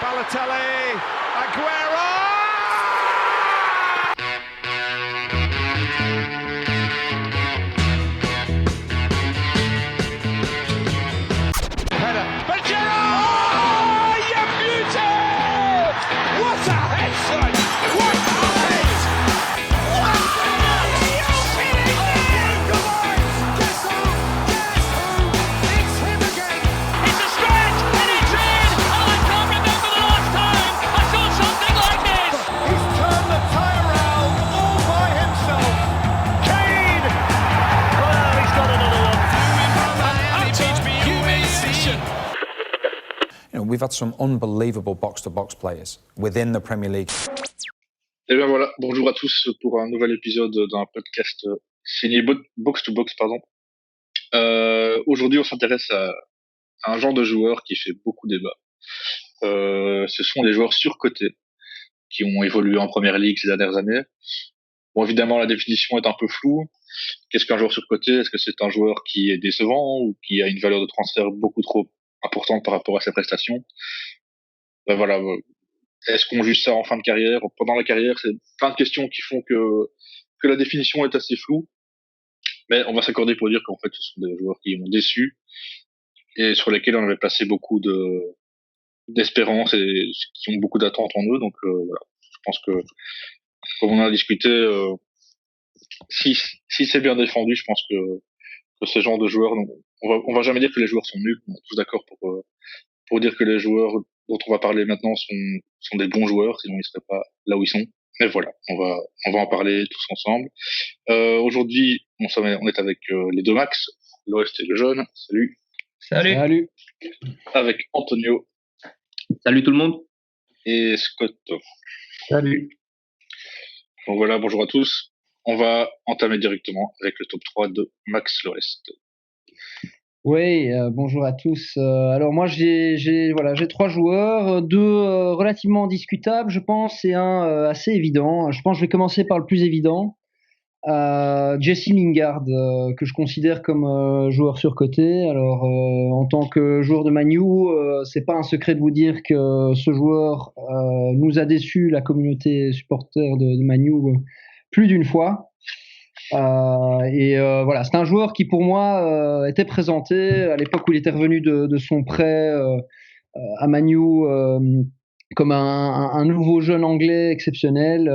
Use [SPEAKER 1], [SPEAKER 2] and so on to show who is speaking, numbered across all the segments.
[SPEAKER 1] Balotelli, Aguero! Header, Pajero! Oh, you beauty! What a head, son! What a head! What a head! Come on! Guess who? Guess who? It's him again!
[SPEAKER 2] It's a stretch and it's in! Oh, I can't remember the last time I saw something like this!
[SPEAKER 1] He's turned the tie around all by himself. Kane!
[SPEAKER 2] Well, he's got another one.
[SPEAKER 3] You know, we've had some unbelievable box-to-box players within the Premier League.
[SPEAKER 4] Et bien voilà, bonjour à tous pour un nouvel épisode d'un podcast signé Box to Box, pardon. Aujourd'hui, on s'intéresse à un genre de joueur qui fait beaucoup débat. Ce sont les joueurs surcotés qui ont évolué en Première Ligue ces dernières années. Bon, évidemment, la définition est un peu floue. Qu'est-ce qu'un joueur surcoté? Est-ce que c'est un joueur qui est décevant ou qui a une valeur de transfert beaucoup trop importante par rapport à ses prestations? Ben voilà. Est-ce qu'on juge ça en fin de carrière, pendant la carrière? C'est plein de questions qui font que la définition est assez floue. Mais on va s'accorder pour dire qu'en fait, ce sont des joueurs qui ont déçu et sur lesquels on avait placé beaucoup d'espérance et qui ont beaucoup d'attentes en eux. Donc voilà, je pense que comme on a discuté, si c'est bien défendu, je pense que ce genre de joueurs, on va jamais dire que les joueurs sont nuls. On est tous d'accord pour dire que les joueurs dont on va parler maintenant sont des bons joueurs, sinon ils seraient pas là où ils sont. Mais voilà, on va en parler tous ensemble. Aujourd'hui, on est avec les deux Max, l'Ouest et le Jaune. Salut.
[SPEAKER 5] Salut.
[SPEAKER 4] Avec Antonio
[SPEAKER 5] Salut tout le monde.
[SPEAKER 4] et Scott.
[SPEAKER 5] Salut.
[SPEAKER 4] Donc voilà, bonjour à tous. On va entamer directement avec le top 3 de Max l'Ouest.
[SPEAKER 6] Oui, bonjour à tous. Alors moi j'ai trois joueurs, deux relativement discutables, je pense, et un assez évident. Je pense que je vais commencer par le plus évident. Jesse Lingard, que je considère comme joueur surcoté. Alors en tant que joueur de Man U, c'est pas un secret de vous dire que ce joueur nous a déçus, la communauté supporter de Man U, plus d'une fois. Voilà, c'est un joueur qui pour moi était présenté à l'époque où il était revenu de son prêt à Man U comme un nouveau jeune anglais exceptionnel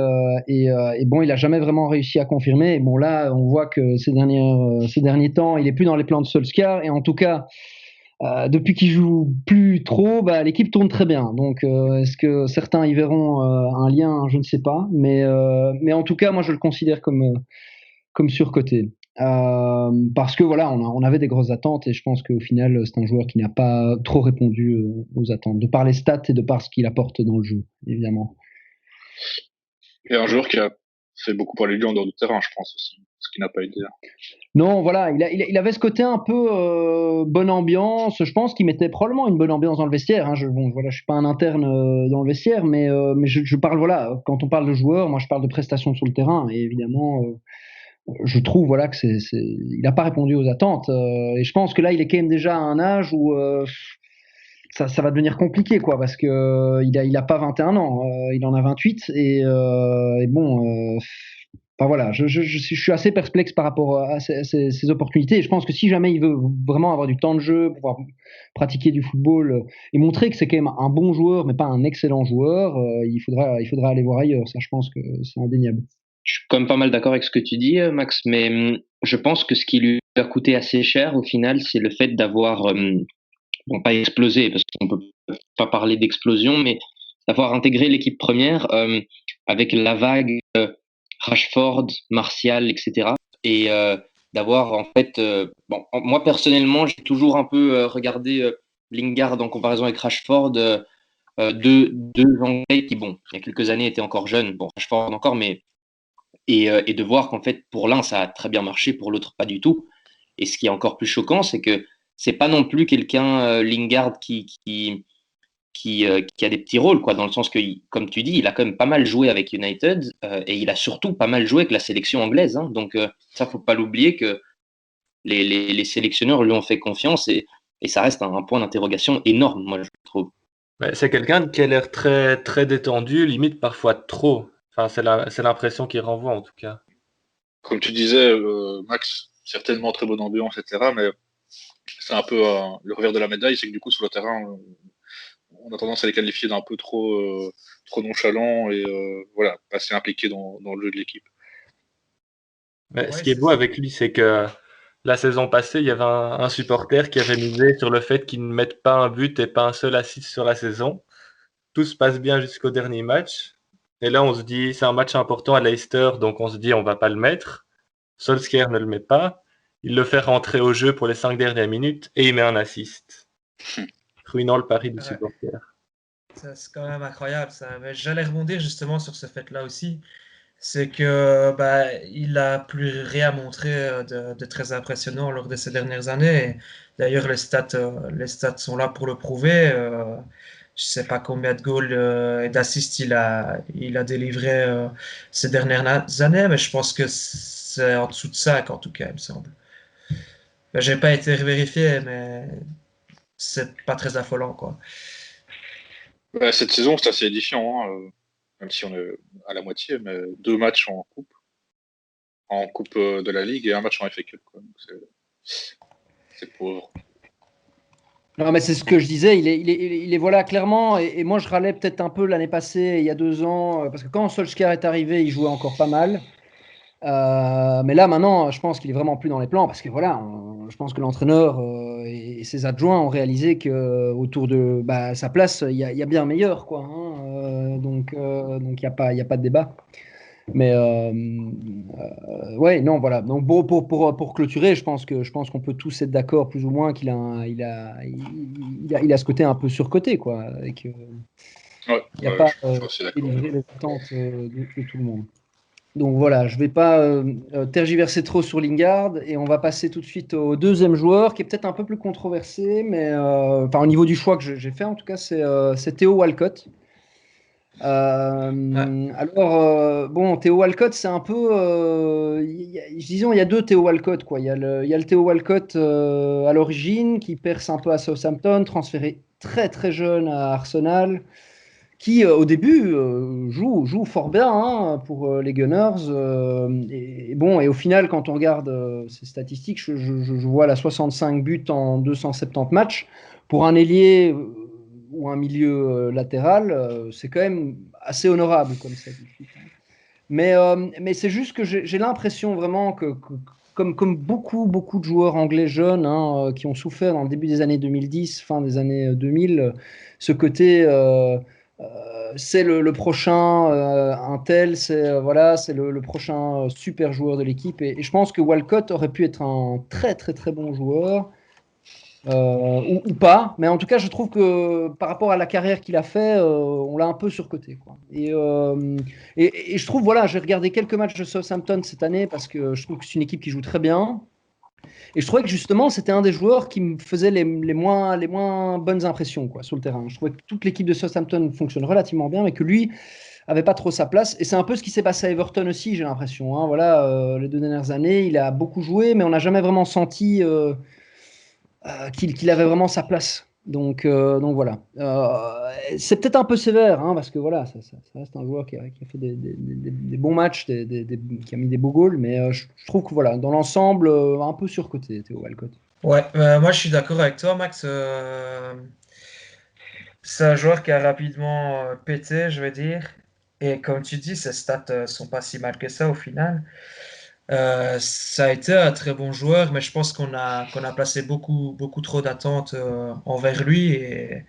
[SPEAKER 6] et bon, il a jamais vraiment réussi à confirmer. Et bon, là on voit que ces derniers temps il est plus dans les plans de Solskjaer, et en tout cas depuis qu'il joue plus trop, l'équipe tourne très bien. Donc est-ce que certains y verront un lien? Je ne sais pas, mais en tout cas moi je le considère comme surcoté. Parce que voilà, on avait des grosses attentes, et je pense qu'au final, c'est un joueur qui n'a pas trop répondu aux attentes, de par les stats et de par ce qu'il apporte dans le jeu, évidemment.
[SPEAKER 4] Et un joueur qui a fait beaucoup parler de lui en dehors du terrain, je pense aussi, ce qui n'a pas aidé.
[SPEAKER 6] Non, voilà, il avait ce côté un peu bonne ambiance. Je pense qu'il mettait probablement une bonne ambiance dans le vestiaire. Hein. Je suis pas un interne dans le vestiaire, mais je parle, voilà, quand on parle de joueur, moi je parle de prestations sur le terrain, et évidemment. Je trouve voilà que il n'a pas répondu aux attentes, et je pense que là il est quand même déjà à un âge où ça va devenir compliqué, quoi, parce que il a pas 21 ans, il en a 28, et bon, enfin voilà, je suis assez perplexe par rapport à ces opportunités, et je pense que si jamais il veut vraiment avoir du temps de jeu, pouvoir pratiquer du football et montrer que c'est quand même un bon joueur mais pas un excellent joueur, il faudra aller voir ailleurs. Ça, je pense que c'est indéniable.
[SPEAKER 5] Je suis quand même pas mal d'accord avec ce que tu dis, Max, mais je pense que ce qui lui a coûté assez cher au final, c'est le fait d'avoir, bon, pas explosé, parce qu'on peut pas parler d'explosion, mais d'avoir intégré l'équipe première avec la vague Rashford, Martial, etc. Et d'avoir en fait, bon, moi personnellement, j'ai toujours un peu regardé Lingard en comparaison avec Rashford, deux Anglais qui, bon, il y a quelques années étaient encore jeunes, bon, Rashford encore, mais et de voir qu'en fait, pour l'un, ça a très bien marché, pour l'autre, pas du tout. Et ce qui est encore plus choquant, c'est que c'est pas non plus quelqu'un, Lingard, qui a des petits rôles, quoi, dans le sens que, comme tu dis, il a quand même pas mal joué avec United, et il a surtout pas mal joué avec la sélection anglaise. Hein. Donc, ça, faut pas l'oublier que les sélectionneurs lui ont fait confiance, et ça reste un point d'interrogation énorme, moi, je trouve.
[SPEAKER 7] Ouais, c'est quelqu'un qui a l'air très, très détendu, limite parfois trop. Enfin, c'est l'impression qu'il renvoie en tout cas.
[SPEAKER 4] Comme tu disais, Max, certainement très bonne ambiance, etc. Mais c'est un peu le revers de la médaille, c'est que du coup, sur le terrain, on a tendance à les qualifier d'un peu trop nonchalant et voilà, pas assez impliqué dans le jeu de l'équipe.
[SPEAKER 7] Mais ce
[SPEAKER 8] Ouais,
[SPEAKER 7] qui est
[SPEAKER 8] c'est
[SPEAKER 7] beau
[SPEAKER 8] ça.
[SPEAKER 7] avec lui, c'est que la saison passée, il y avait un supporter qui avait misé sur le fait qu'il ne mette pas un but et pas un seul assist sur la saison. Tout se passe bien jusqu'au dernier match. Et là, on se dit, c'est un match important à Leicester, donc on se dit, on va pas le mettre. Solskjaer ne le met pas. Il le fait rentrer au jeu pour les 5 dernières minutes et il met un assist, ruinant le pari du
[SPEAKER 8] Ouais,
[SPEAKER 7] supporter.
[SPEAKER 8] ça, c'est quand même incroyable ça. Mais j'allais rebondir justement sur ce fait-là aussi. C'est que bah, il a plus rien montré de très impressionnant lors de ces dernières années. Et d'ailleurs, les stats sont là pour le prouver. Je sais pas combien de goals et d'assists il a délivré ces dernières années, mais je pense que c'est en dessous de 5 en tout cas, il me semble. Ben, j'ai pas été vérifié, mais c'est pas très affolant, quoi.
[SPEAKER 4] Bah, cette saison, c'est assez édifiant, hein, même si on est à la moitié, mais 2 matchs en coupe de la Ligue et un match en FA Cup, quoi. Donc c'est pauvre.
[SPEAKER 6] Non, mais c'est ce que je disais, il est voilà, clairement, et moi je râlais peut-être un peu l'année passée, il y a 2 ans, parce que quand Solskjaer est arrivé, il jouait encore pas mal. Mais là, maintenant, je pense qu'il est vraiment plus dans les plans, parce que voilà, je pense que l'entraîneur et ses adjoints ont réalisé que autour de sa place, il y a bien meilleur, quoi. Donc, il y a pas de débat. Mais ouais, non, voilà. Donc bon, pour clôturer, je pense qu'on peut tous être d'accord plus ou moins qu'il a, il a ce côté un peu surcoté, quoi. Avec,
[SPEAKER 4] Ouais,
[SPEAKER 6] il n'y a
[SPEAKER 4] ouais,
[SPEAKER 6] pas
[SPEAKER 4] je suis assez d'accord.
[SPEAKER 6] délivré les attentes de tout le monde. Donc voilà, je ne vais pas tergiverser trop sur Lingard et on va passer tout de suite au deuxième joueur qui est peut-être un peu plus controversé, mais enfin, au niveau du choix que j'ai fait, en tout cas, c'est Theo Walcott.
[SPEAKER 8] Ouais.
[SPEAKER 6] Alors, bon, Theo Walcott, c'est un peu. Disons, il y a deux Theo Walcott, quoi. Il y a le Theo Walcott à l'origine qui perce un peu à Southampton, transféré très très jeune à Arsenal, qui au début joue fort bien hein, pour les Gunners. Et bon, et au final, quand on regarde ses statistiques, je vois la 65 buts en 270 matchs. Pour un ailier ou un milieu latéral, c'est quand même assez honorable comme statistique. Mais c'est juste que j'ai l'impression vraiment que comme beaucoup de joueurs anglais jeunes hein, qui ont souffert dans le début des années 2010, fin des années 2000, ce côté c'est le prochain un tel, c'est voilà, c'est le prochain super joueur de l'équipe. Et je pense que Walcott aurait pu être un très très très bon joueur. Ou pas, mais en tout cas, je trouve que par rapport à la carrière qu'il a fait, on l'a un peu surcoté, quoi. Et je trouve, voilà, j'ai regardé quelques matchs de Southampton cette année parce que je trouve que c'est une équipe qui joue très bien. Et je trouvais que justement, c'était un des joueurs qui me faisait les moins bonnes impressions, quoi, sur le terrain. Je trouvais que toute l'équipe de Southampton fonctionne relativement bien, mais que lui avait pas trop sa place. Et c'est un peu ce qui s'est passé à Everton aussi, j'ai l'impression. Hein. Voilà, les 2 dernières années, il a beaucoup joué, mais on n'a jamais vraiment senti qu'il avait vraiment sa place. Donc voilà. C'est peut-être un peu sévère, hein, parce que voilà, ça reste un joueur qui a fait des bons matchs, qui a mis des beaux goals, mais je trouve que voilà, dans l'ensemble, un peu surcoté, Theo Walcott.
[SPEAKER 8] Ouais, moi je suis d'accord avec toi, Max. C'est un joueur qui a rapidement pété, je veux dire. Et comme tu dis, ses stats sont pas si mal que ça au final. Ça a été un très bon joueur, mais je pense qu'on a placé beaucoup trop d'attentes envers lui. Et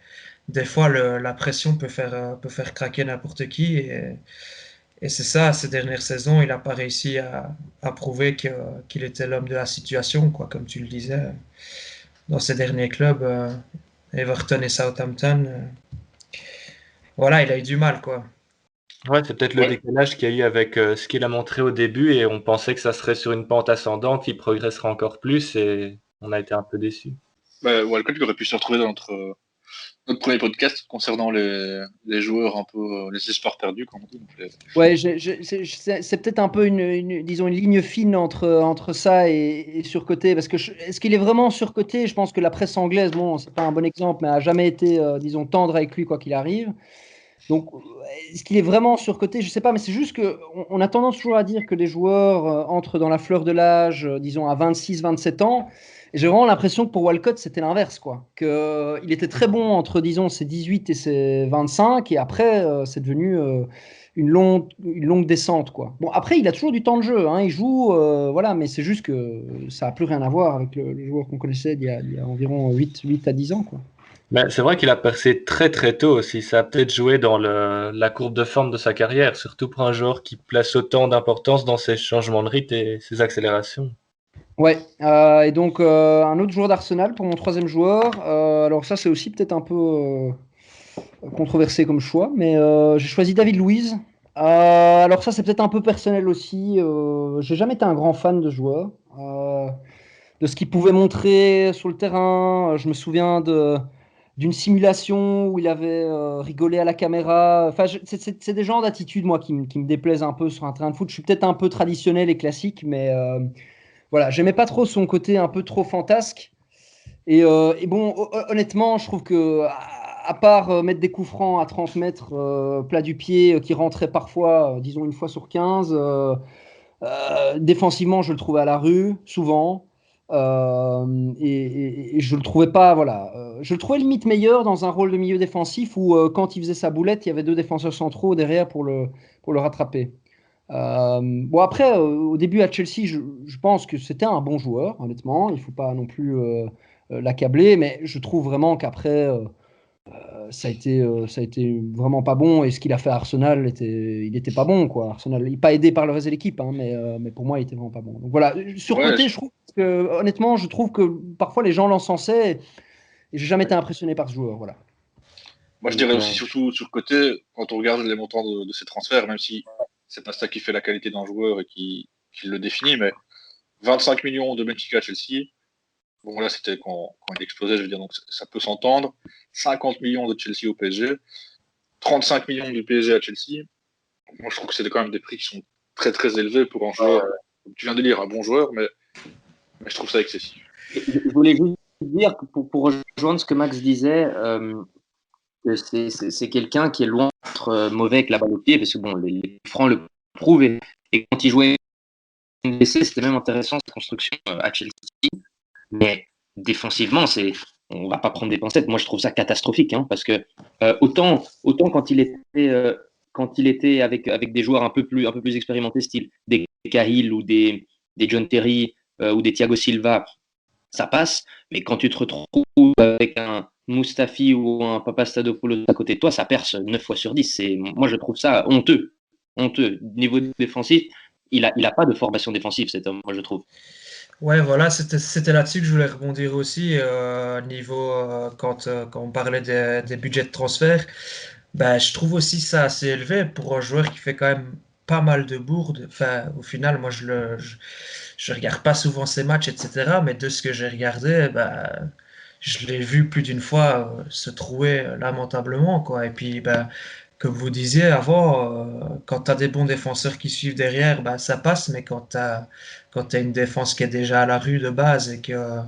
[SPEAKER 8] des fois, la pression peut faire craquer n'importe qui. Et c'est ça, ces dernières saisons, il n'a pas réussi à prouver qu'il était l'homme de la situation, quoi, comme tu le disais. Dans ses derniers clubs, Everton et Southampton, voilà, il a eu du mal, quoi.
[SPEAKER 7] Ouais, c'est peut-être le
[SPEAKER 4] Ouais.
[SPEAKER 7] décalage qu'il y a eu avec ce qu'il a montré au début et on pensait que ça serait sur une pente ascendante, qu'il progresserait encore plus et on a été un peu déçus.
[SPEAKER 4] Bah, Walcott il aurait pu se retrouver dans notre premier podcast concernant les joueurs un peu, les espoirs perdus, comme on dit. Donc,
[SPEAKER 6] Ouais, c'est peut-être un peu disons une ligne fine entre ça et surcoté, parce que est-ce qu'il est vraiment surcoté? Je pense que la presse anglaise, bon, c'est pas un bon exemple, mais a jamais été, disons, tendre avec lui quoi qu'il arrive. Donc, est-ce qu'il est vraiment surcoté? Je sais pas, mais c'est juste que on a tendance toujours à dire que les joueurs entrent dans la fleur de l'âge, disons à 26, 27 ans. Et j'ai vraiment l'impression que pour Walcott, c'était l'inverse, quoi. Que il était très bon entre, disons, ses 18 et ses 25, et après, c'est devenu une longue descente, quoi. Bon, après, il a toujours du temps de jeu, hein, il joue, voilà, mais c'est juste que ça a plus rien à voir avec le joueur qu'on connaissait il y a environ 8 à 10 ans, quoi.
[SPEAKER 7] Mais c'est vrai qu'il a percé très très tôt aussi. Ça a peut-être joué dans la courbe de forme de sa carrière, surtout pour un joueur qui place autant d'importance dans ses changements de rythme et ses accélérations.
[SPEAKER 6] Ouais, et donc un autre joueur d'Arsenal pour mon troisième joueur. Alors ça, c'est aussi peut-être un peu controversé comme choix, mais j'ai choisi David Luiz. Alors ça, c'est peut-être un peu personnel aussi. J'ai jamais été un grand fan de joueur, de ce qu'il pouvait montrer sur le terrain. Je me souviens d'une simulation où il avait rigolé à la caméra. Enfin, c'est des genres d'attitudes, moi, qui me déplaisent un peu sur un terrain de foot. Je suis peut-être un peu traditionnel et classique, mais voilà, j'aimais pas trop son côté un peu trop fantasque. Et bon, honnêtement, je trouve que, à part mettre des coups francs à 30 mètres plat du pied qui rentraient parfois, disons une fois sur 15, défensivement, je le trouvais à la rue, souvent. Et je le trouvais pas, voilà. Je le trouvais limite meilleur dans un rôle de milieu défensif où, quand il faisait sa boulette, il y avait deux défenseurs centraux derrière pour le rattraper. Bon, après, au début à Chelsea, je pense que c'était un bon joueur, honnêtement. Il ne faut pas non plus l'accabler, mais je trouve vraiment qu'après, ça a été vraiment pas bon. Et ce qu'il a fait à Arsenal, il était pas bon, quoi. Arsenal, il n'est pas aidé par le reste de l'équipe, hein, mais pour moi, il était vraiment pas bon. Donc voilà, surcoté,
[SPEAKER 4] ouais,
[SPEAKER 6] je trouve que, honnêtement, je trouve que parfois les gens l'encensaient et j'ai jamais été impressionné par ce joueur, voilà.
[SPEAKER 4] moi, je dirais aussi surtout sur le côté, quand on regarde les montants de ces transferts, même si c'est pas ça qui fait la qualité d'un joueur et qui le définit, mais 25 millions de Benfica à Chelsea, bon là c'était quand il explosait, je veux dire, donc ça peut s'entendre. 50 millions de Chelsea au PSG, 35 millions du PSG à Chelsea. Moi je trouve que c'est quand même des prix qui sont très très élevés pour un joueur, comme tu viens de dire, un bon joueur, mais je trouve ça excessif.
[SPEAKER 5] Je voulais juste dire, pour rejoindre ce que Max disait, que c'est quelqu'un qui est loin d'être mauvais avec la balle au pied, parce que bon, les francs le prouvent, et quand il jouait NBC, c'était même intéressant sa construction à Chelsea, mais défensivement, on va pas prendre des pincettes. Moi, je trouve ça catastrophique, hein, parce que autant quand il était avec des joueurs un peu plus expérimentés, style des Cahill ou des John Terry ou des Thiago Silva, ça passe. Mais quand tu te retrouves avec un Mustafi ou un Papastathopoulos à côté de toi, ça perce 9 fois sur 10. Moi, je trouve ça honteux. Niveau défensif, il a pas de formation défensive, cet homme, moi, je trouve.
[SPEAKER 8] Ouais, voilà, c'était là-dessus que je voulais rebondir aussi, niveau quand on parlait des budgets de transfert. Ben, je trouve aussi ça assez élevé pour un joueur qui fait quand même pas mal de bourdes. Enfin, au final, moi, je regarde pas souvent ses matchs, etc. Mais de ce que j'ai regardé, ben, je l'ai vu plus d'une fois se trouer lamentablement, quoi. Et puis, ben, comme vous disiez avant, quand tu as des bons défenseurs qui suivent derrière, ben, ça passe. Mais quand t'as une défense qui est déjà à la rue de base et que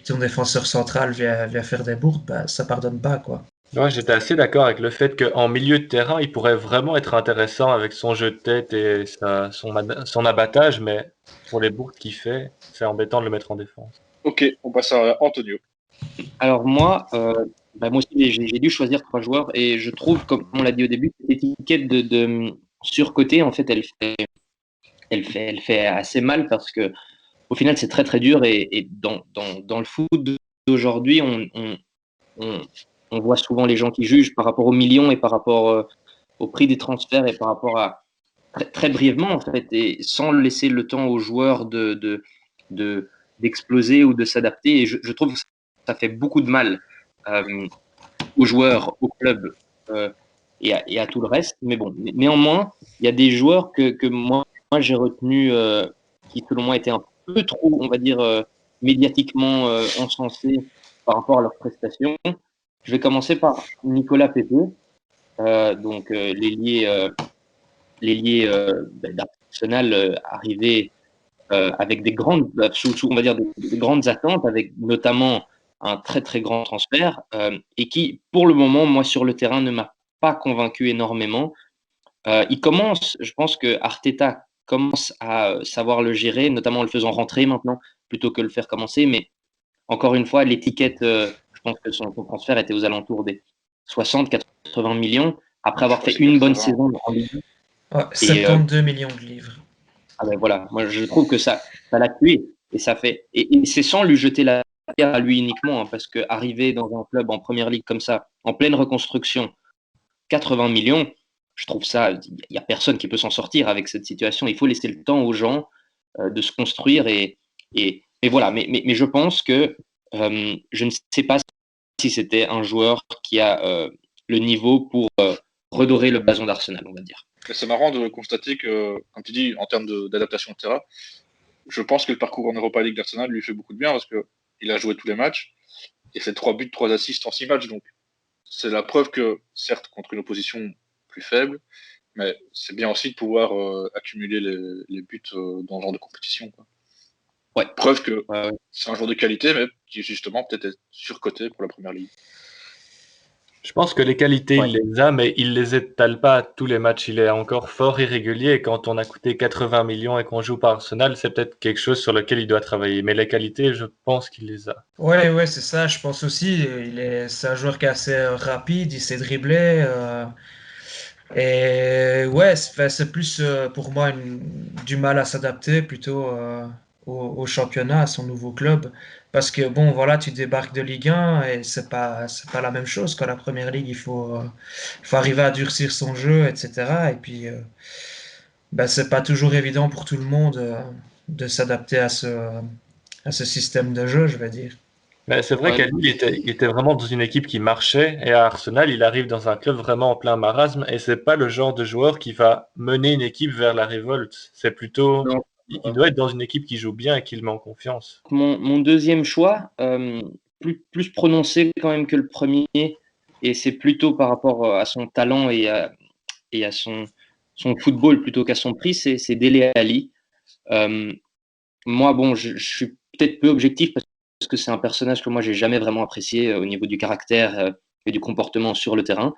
[SPEAKER 8] ton défenseur central vient faire des bourdes, ben, ça pardonne pas, quoi.
[SPEAKER 7] Ouais, j'étais assez d'accord avec le fait qu'en milieu de terrain, il pourrait vraiment être intéressant avec son jeu de tête et son abattage, mais pour les bourdes qu'il fait, c'est embêtant de le mettre en défense.
[SPEAKER 4] Ok, on passe à Antonio.
[SPEAKER 5] Alors moi aussi, j'ai dû choisir 3 joueurs et je trouve, comme on l'a dit au début, cette étiquette de surcoté, en fait, elle fait assez mal parce que au final, c'est très très dur et dans le foot d'aujourd'hui, on voit souvent les gens qui jugent par rapport aux millions et par rapport au prix des transferts et par rapport à très, très brièvement en fait et sans laisser le temps aux joueurs d'exploser ou de s'adapter. Et je trouve que ça fait beaucoup de mal aux joueurs, au club et à tout le reste. Mais bon, néanmoins, il y a des joueurs que moi j'ai retenu qui selon moi étaient un peu trop, on va dire, médiatiquement encensés par rapport à leurs prestations. Je vais commencer par Nicolas Pepe, l'ailier d'Arsenal arrivé avec des grandes, on va dire des grandes attentes, avec notamment un très très grand transfert, et qui, pour le moment, moi sur le terrain, ne m'a pas convaincu énormément. Je pense que Arteta commence à savoir le gérer, notamment en le faisant rentrer maintenant, plutôt que le faire commencer. Mais encore une fois, l'étiquette, je pense que son transfert était aux alentours des 60-80 millions, après avoir fait une bonne saison en Ligue.
[SPEAKER 8] Ouais, 72 millions de livres.
[SPEAKER 5] Ah ben voilà, moi je trouve que ça l'a tué et ça fait et c'est sans lui jeter la pierre à lui uniquement, hein, parce que arriver dans un club en première ligue comme ça, en pleine reconstruction, 80 millions, je trouve ça, il y a personne qui peut s'en sortir avec cette situation. Il faut laisser le temps aux gens de se construire et voilà. Mais je pense que je ne sais pas si c'était un joueur qui a le niveau pour redorer le blason d'Arsenal, on va dire.
[SPEAKER 4] C'est marrant de constater que, comme tu dis, en termes d'adaptation de terrain, je pense que le parcours en Europa League d'Arsenal lui fait beaucoup de bien parce qu'il a joué tous les matchs et c'est 3 buts, 3 assists en 6 matchs. Donc, c'est la preuve que, certes, contre une opposition plus faible, mais c'est bien aussi de pouvoir accumuler les buts dans ce genre de compétition, quoi.
[SPEAKER 5] Ouais.
[SPEAKER 4] Preuve que c'est un joueur de qualité, mais qui justement peut-être est surcoté pour la première ligue.
[SPEAKER 7] Je pense que les qualités, il les a, mais il les étale pas à tous les matchs. Il est encore fort irrégulier. Et quand on a coûté 80 millions et qu'on joue par Arsenal, c'est peut-être quelque chose sur lequel il doit travailler. Mais les qualités, je pense qu'il les a.
[SPEAKER 8] Ouais, c'est ça. Je pense aussi. C'est un joueur qui est assez rapide. Il sait dribbler. Et ouais, c'est plus pour moi du mal à s'adapter plutôt au championnat, à son nouveau club. Parce que bon, voilà, tu débarques de Ligue 1 et c'est pas la même chose qu'à la Première Ligue. Il faut arriver à durcir son jeu, etc. Et puis, c'est pas toujours évident pour tout le monde de s'adapter à ce système de jeu, je vais dire.
[SPEAKER 7] Mais c'est vrai qu'à Lille, il était vraiment dans une équipe qui marchait, et à Arsenal, il arrive dans un club vraiment en plein marasme, et c'est pas le genre de joueur qui va mener une équipe vers la révolte. C'est plutôt, il doit être dans une équipe qui joue bien et qui le met en confiance.
[SPEAKER 5] Mon deuxième choix, plus prononcé quand même que le premier, et c'est plutôt par rapport à son talent et à son football plutôt qu'à son prix, c'est Dele Alli. Moi, bon, je suis peut-être peu objectif parce que c'est un personnage que moi j'ai jamais vraiment apprécié au niveau du caractère et du comportement sur le terrain.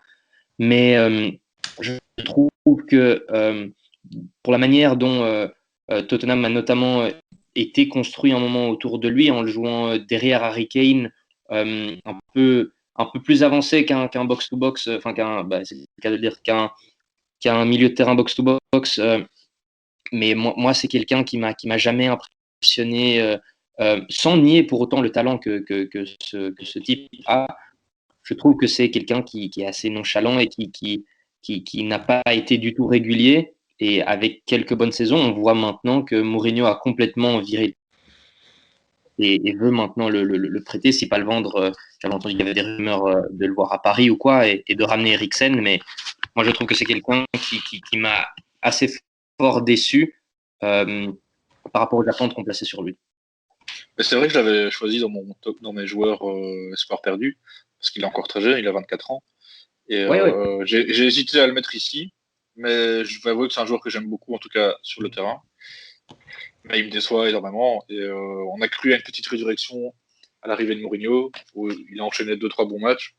[SPEAKER 5] Mais je trouve que pour la manière dont Tottenham a notamment été construit un moment autour de lui en le jouant derrière Harry Kane, un peu plus avancé qu'un box-to-box, enfin c'est le cas de dire qu'un milieu de terrain box-to-box. Mais moi c'est quelqu'un qui m'a jamais impressionné, sans nier pour autant le talent que ce type a. Je trouve que c'est quelqu'un qui est assez nonchalant et qui n'a pas été du tout régulier. Et avec quelques bonnes saisons, on voit maintenant que Mourinho a complètement viré et veut maintenant le prêter, si pas le vendre. J'avais entendu qu'il y avait des rumeurs de le voir à Paris ou quoi, et de ramener Eriksen. Mais moi, je trouve que c'est quelqu'un qui m'a assez fort déçu par rapport aux attentes qu'on plaçait sur lui.
[SPEAKER 4] Mais c'est vrai que je l'avais choisi dans mes joueurs espoir perdu, parce qu'il est encore très jeune, il a 24 ans. Et j'ai hésité à le mettre ici, mais je vais avouer que c'est un joueur que j'aime beaucoup, en tout cas sur le terrain. Mais il me déçoit énormément. Et on a cru à une petite résurrection à l'arrivée de Mourinho, où il a enchaîné 2-3 bons matchs,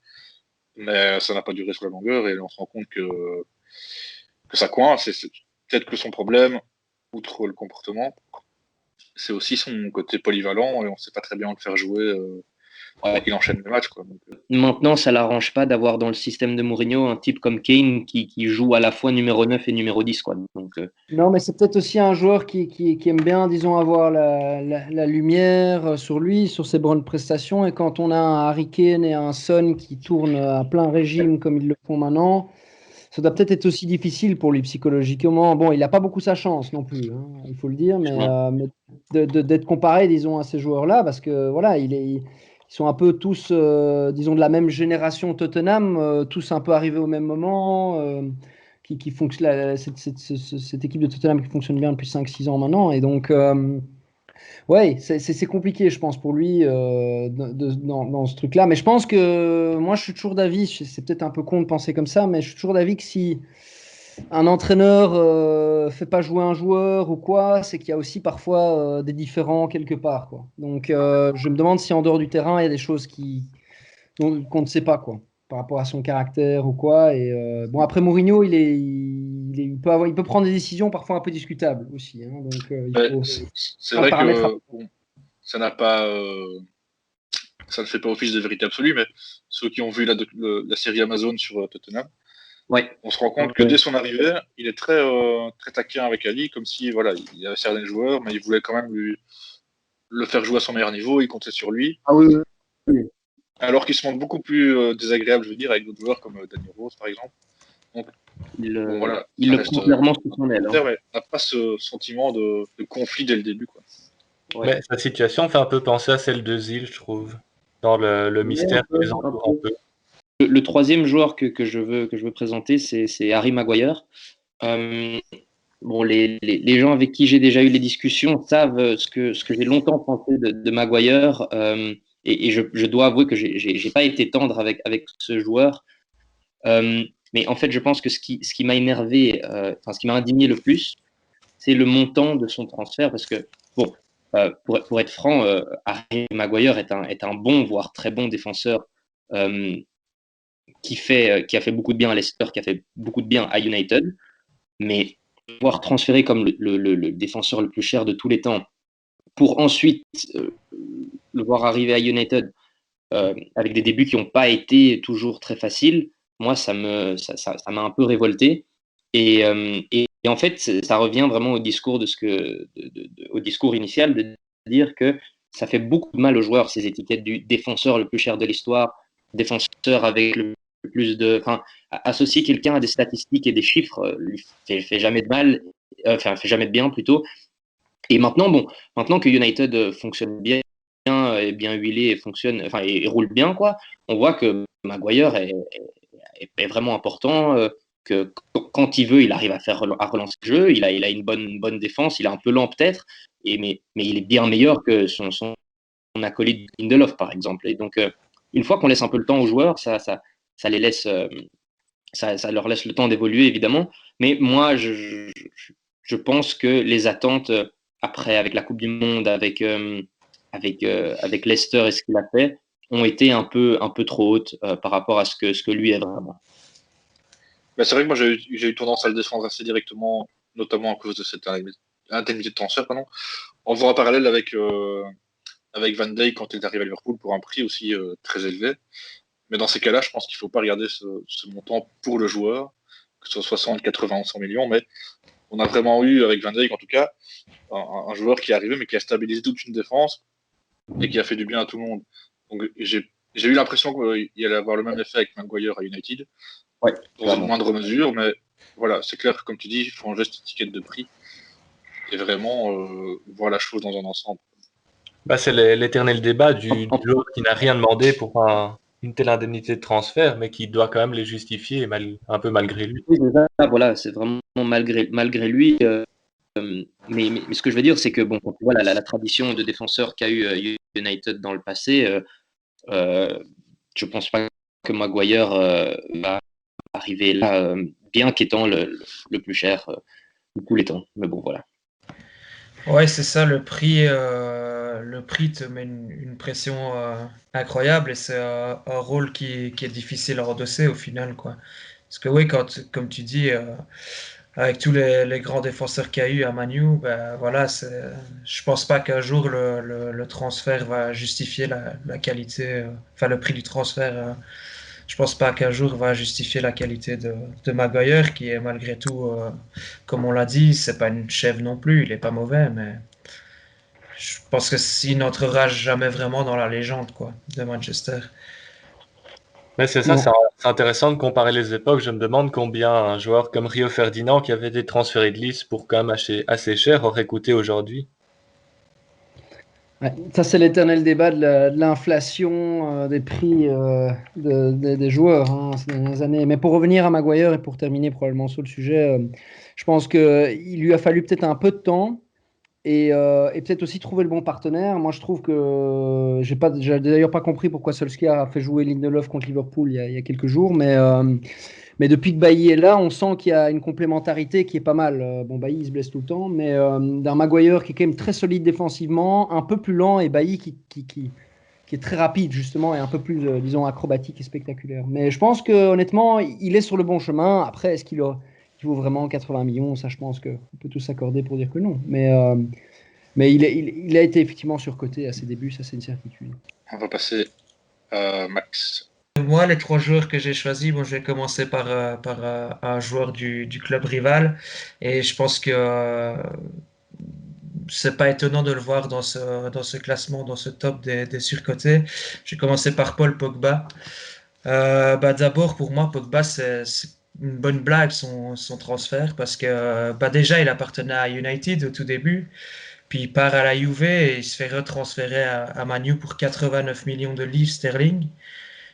[SPEAKER 4] mais ça n'a pas duré sur la longueur, et on se rend compte que ça coince. C'est peut-être que son problème, outre le comportement, c'est aussi son côté polyvalent, et on ne sait pas très bien le faire jouer qu'il enchaîne les matchs, quoi. Donc,
[SPEAKER 5] maintenant, ça ne l'arrange pas d'avoir dans le système de Mourinho un type comme Kane qui joue à la fois numéro 9 et numéro 10. Quoi. Donc,
[SPEAKER 6] non, mais c'est peut-être aussi un joueur qui aime bien, disons, avoir la lumière sur lui, sur ses bonnes prestations. Et quand on a un Harry Kane et un Son qui tournent à plein régime comme ils le font maintenant, ça doit peut-être être aussi difficile pour lui psychologiquement. Bon, il n'a pas beaucoup sa chance non plus, hein, il faut le dire, mais d'être comparé, disons, à ces joueurs-là, parce que voilà, ils sont un peu tous, disons, de la même génération Tottenham, tous un peu arrivés au même moment, qui fonctionne, cette équipe de Tottenham qui fonctionne bien depuis 5-6 ans maintenant. Et donc, Ouais, c'est compliqué, je pense, pour lui dans ce truc-là. Mais je pense que moi, je suis toujours d'avis, c'est peut-être un peu con de penser comme ça, mais je suis toujours d'avis que si un entraîneur fait pas jouer un joueur ou quoi, c'est qu'il y a aussi parfois des différends quelque part, quoi. Donc, je me demande si en dehors du terrain, il y a des choses qu'on ne sait pas, quoi, par rapport à son caractère ou quoi. Et bon, après Mourinho, il peut prendre des décisions parfois un peu discutables aussi, hein. Donc, il
[SPEAKER 4] Mais
[SPEAKER 6] faut
[SPEAKER 4] c'est
[SPEAKER 6] un
[SPEAKER 4] vrai
[SPEAKER 6] paramètre.
[SPEAKER 4] que bon, ça n'a pas, ça ne fait pas office de vérité absolue, mais ceux qui ont vu la série Amazon sur Tottenham,
[SPEAKER 5] Ouais.
[SPEAKER 4] on se rend compte que dès son arrivée, il est très taquin avec Ali, comme si voilà, il avait certains joueurs, mais il voulait quand même le faire jouer à son meilleur niveau, il comptait sur lui.
[SPEAKER 5] Ah oui, oui, oui.
[SPEAKER 4] Alors qu'il se montre beaucoup plus désagréable, je veux dire, avec d'autres joueurs comme Danny Rose, par exemple. Donc,
[SPEAKER 5] Il,
[SPEAKER 4] bon, voilà,
[SPEAKER 5] il
[SPEAKER 4] ça
[SPEAKER 5] le
[SPEAKER 4] reste
[SPEAKER 5] prend clairement sous son aile. Hein.
[SPEAKER 4] mais on n'a pas ce sentiment de conflit dès le début, quoi.
[SPEAKER 5] Ouais.
[SPEAKER 7] Mais sa situation fait un peu penser à celle de Zil, je trouve, dans le mystère qui les entoure un peu.
[SPEAKER 5] Le troisième joueur que je veux présenter, c'est Harry Maguire. Bon, les gens avec qui j'ai déjà eu les discussions savent ce que j'ai longtemps pensé de Maguire. Et je dois avouer que j'ai pas été tendre avec ce joueur. Mais en fait, je pense que ce qui m'a énervé, ce qui m'a indigné le plus, c'est le montant de son transfert. Parce que, bon, pour être franc, Harry Maguire est un bon, voire très bon défenseur qui a fait beaucoup de bien à Leicester, qui a fait beaucoup de bien à United. Mais pouvoir transférer comme le défenseur le plus cher de tous les temps pour ensuite le voir arriver à United avec des débuts qui n'ont pas été toujours très faciles, moi, ça m'a un peu révolté. Et en fait, ça revient vraiment au discours au discours initial de dire que ça fait beaucoup de mal aux joueurs, ces étiquettes du défenseur le plus cher de l'histoire, défenseur avec le plus de. Enfin, associer quelqu'un à des statistiques et des chiffres lui fait jamais de mal, fait jamais de bien plutôt. Et maintenant que United fonctionne bien, est bien huilé et fonctionne, et roule bien, quoi, on voit que Maguire est vraiment important, que quand il veut, il arrive à relancer le jeu, il a une bonne défense, il est un peu lent peut-être, mais il est bien meilleur que son acolyte Lindelof, par exemple. Et donc, une fois qu'on laisse un peu le temps aux joueurs, ça les laisse, ça leur laisse le temps d'évoluer, évidemment. Mais moi, je pense que les attentes après, avec la Coupe du Monde, avec Leicester et ce qu'il a fait, ont été un peu trop hautes par rapport à ce que lui est vraiment.
[SPEAKER 4] Mais c'est vrai que moi, j'ai eu tendance à le défendre assez directement, notamment à cause de cette indemnité de transfert, pardon. En faisant un parallèle avec Van Dijk quand il arrive à Liverpool pour un prix aussi très élevé. Mais dans ces cas-là, je pense qu'il ne faut pas regarder ce montant pour le joueur, que ce soit 60, 80 ou 100 millions, mais on a vraiment eu, avec Van Dijk en tout cas, un joueur qui est arrivé, mais qui a stabilisé toute une défense et qui a fait du bien à tout le monde. Donc j'ai eu l'impression qu'il allait avoir le même effet avec Maguire à United, dans une moindre mesure, mais voilà, c'est clair que comme tu dis, il faut enlever cette étiquette de prix et vraiment voir la chose dans un ensemble.
[SPEAKER 7] Bah, c'est l'éternel débat du joueur qui n'a rien demandé pour une telle indemnité de transfert, mais qui doit quand même les justifier un peu malgré lui.
[SPEAKER 5] Oui, voilà, c'est vraiment malgré lui. Mais ce que je veux dire, c'est que bon, quand tu vois la tradition de défenseur qu'a eu United dans le passé, je pense pas que Maguire va arriver là, bien qu'étant le plus cher de tous les temps. Mais bon, voilà.
[SPEAKER 8] Ouais, c'est ça, le prix te met une pression incroyable et c'est un rôle qui est difficile à endosser au final, quoi. Parce que oui, comme tu dis, avec tous les grands défenseurs qu'il y a eu à Manu, ben voilà, je pense pas qu'un jour le transfert va justifier la qualité, enfin le prix du transfert. Je pense pas qu'un jour va justifier la qualité de Maguire, qui est malgré tout, comme on l'a dit, c'est pas une chèvre non plus, il est pas mauvais, mais je pense que s'il n'entrera jamais vraiment dans la légende, quoi, de Manchester.
[SPEAKER 7] Mais c'est ça, c'est intéressant de comparer les époques. Je me demande combien un joueur comme Rio Ferdinand, qui avait été transféré de Nice pour quand même assez cher, aurait coûté aujourd'hui.
[SPEAKER 6] Ouais, ça, c'est l'éternel débat de l'inflation des prix des joueurs ces dernières années. Mais pour revenir à Maguire et pour terminer probablement sur le sujet, je pense qu'il lui a fallu peut-être un peu de temps et peut-être aussi trouver le bon partenaire. Moi, je trouve que j'ai d'ailleurs pas compris pourquoi Solskjaer a fait jouer Lindelof contre Liverpool il y a quelques jours, mais depuis que Bailly est là, on sent qu'il y a une complémentarité qui est pas mal. Bon, Bailly il se blesse tout le temps, mais d'un Maguire qui est quand même très solide défensivement, un peu plus lent, et Bailly qui est très rapide justement et un peu plus, disons, acrobatique et spectaculaire. Mais je pense que honnêtement, il est sur le bon chemin. Après, est-ce qu'il vaut vraiment 80 millions? Ça, je pense qu'on peut tous s'accorder pour dire que non. Mais il a été effectivement surcoté à ses débuts, ça c'est une certitude.
[SPEAKER 4] On va passer à Max.
[SPEAKER 8] Moi, les 3 joueurs que j'ai choisis, bon, je vais commencer par un joueur du club rival. Et je pense que c'est pas étonnant de le voir dans ce classement, dans ce top des surcotés. Je vais commencer par Paul Pogba. D'abord, pour moi, Pogba, c'est une bonne blague son transfert parce que déjà, il appartenait à United au tout début. Puis il part à la Juve et il se fait retransférer à Man U pour 89 millions de livres sterling,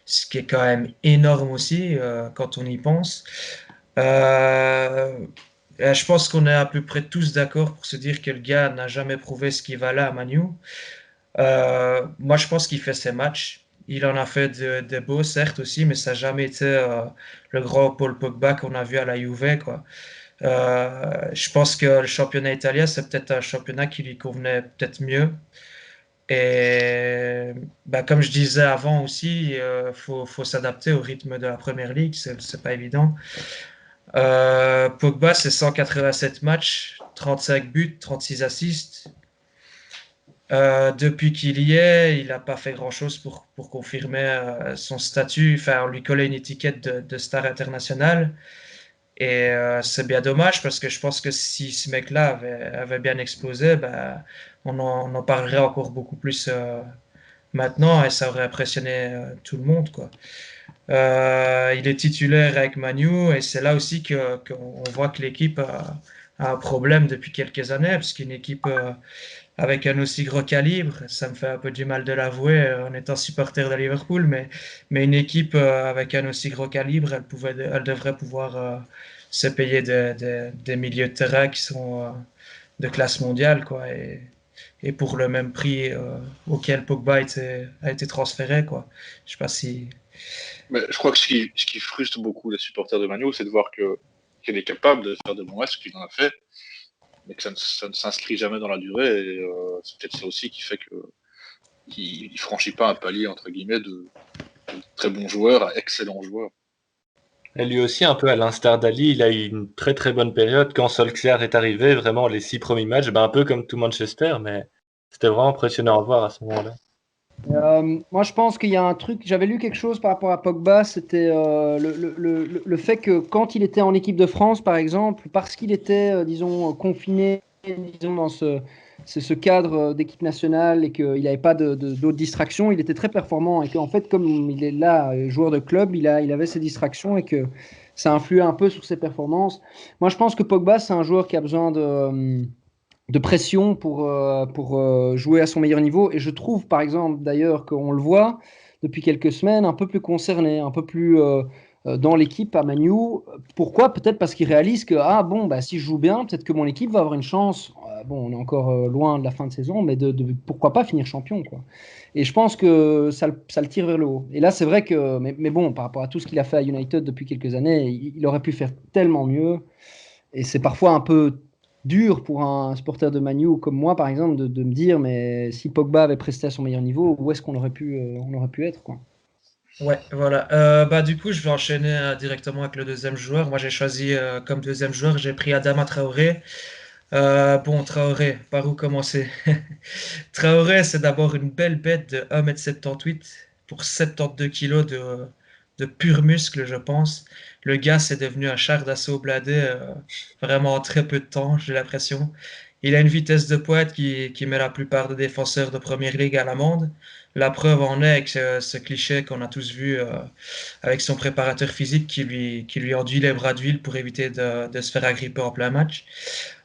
[SPEAKER 8] ce qui est quand même énorme aussi quand on y pense. Je pense qu'on est à peu près tous d'accord pour se dire que le gars n'a jamais prouvé ce qu'il valait à Man U. Moi, je pense qu'il fait ses matchs. Il en a fait de beaux, certes aussi, mais ça n'a jamais été le grand Paul Pogba qu'on a vu à la Juve, quoi. Je pense que le championnat italien, c'est peut-être un championnat qui lui convenait peut-être mieux. Et comme je disais avant aussi, faut s'adapter au rythme de la Première Ligue, c'est pas évident. Pogba, c'est 187 matchs, 35 buts, 36 assists. Depuis qu'il y est, il n'a pas fait grand-chose pour confirmer son statut. Enfin, on lui collait une étiquette de star international. Et c'est bien dommage parce que je pense que si ce mec-là avait bien explosé, on en parlerait encore beaucoup plus maintenant et ça aurait impressionné tout le monde, quoi. Il est titulaire avec Manu et c'est là aussi qu'on voit que l'équipe a un problème depuis quelques années parce qu'une équipe avec un aussi gros calibre, ça me fait un peu du mal de l'avouer en étant supporter de Liverpool, mais une équipe avec un aussi gros calibre, elle devrait pouvoir se payer des milieux de terrain qui sont de classe mondiale, quoi, et pour le même prix auquel Pogba a été transféré, quoi. Je sais pas si...
[SPEAKER 4] Mais je crois que ce qui frustre beaucoup les supporters de Man U, c'est de voir qu'il est capable de faire de bons matchs, qu'il en a fait, mais que ça ne s'inscrit jamais dans la durée. Et c'est peut-être ça aussi qui fait qu'il ne franchit pas un palier, entre guillemets, de très bons joueurs à excellents joueurs.
[SPEAKER 7] Et lui aussi, un peu à l'instar d'Ali, il a eu une très très bonne période. Quand Solskjaer est arrivé, vraiment les 6 premiers matchs, un peu comme tout Manchester, mais c'était vraiment impressionnant à voir à ce moment-là.
[SPEAKER 6] Moi, je pense qu'il y a un truc. J'avais lu quelque chose par rapport à Pogba. C'était le fait que quand il était en équipe de France, par exemple, parce qu'il était, disons, confiné, disons, dans ce cadre d'équipe nationale et qu'il n'avait pas d'autres distractions, il était très performant. Et qu'en fait, comme il est là, joueur de club, il avait ses distractions et que ça influait un peu sur ses performances. Moi, je pense que Pogba, c'est un joueur qui a besoin de pression pour jouer à son meilleur niveau. Et je trouve, par exemple, d'ailleurs, qu'on le voit depuis quelques semaines un peu plus concerné, un peu plus dans l'équipe à Man U. Pourquoi? Peut-être parce qu'il réalise que, si je joue bien, peut-être que mon équipe va avoir une chance. On est encore loin de la fin de saison, mais pourquoi pas finir champion, quoi. Et je pense que ça le tire vers le haut. Et là, c'est vrai que, mais bon, par rapport à tout ce qu'il a fait à United depuis quelques années, il aurait pu faire tellement mieux. Et c'est parfois un peu dur pour un supporter de Man U comme moi, par exemple, de me dire, mais si Pogba avait presté à son meilleur niveau, où est-ce qu'on aurait pu être, quoi.
[SPEAKER 8] Ouais, voilà. Du coup, je vais enchaîner directement avec le deuxième joueur. Moi, j'ai choisi comme deuxième joueur, j'ai pris Adama Traoré. Traoré, par où commencer? Traoré, c'est d'abord une belle bête de 1m78 pour 72 kilos de pur muscle, je pense. Le gars, c'est devenu un char d'assaut blindé vraiment en très peu de temps, j'ai l'impression. Il a une vitesse de pointe qui met la plupart des défenseurs de Première Ligue à l'amende. La preuve en est avec ce cliché qu'on a tous vu avec son préparateur physique qui lui enduit les bras d'huile pour éviter de se faire agripper en plein match.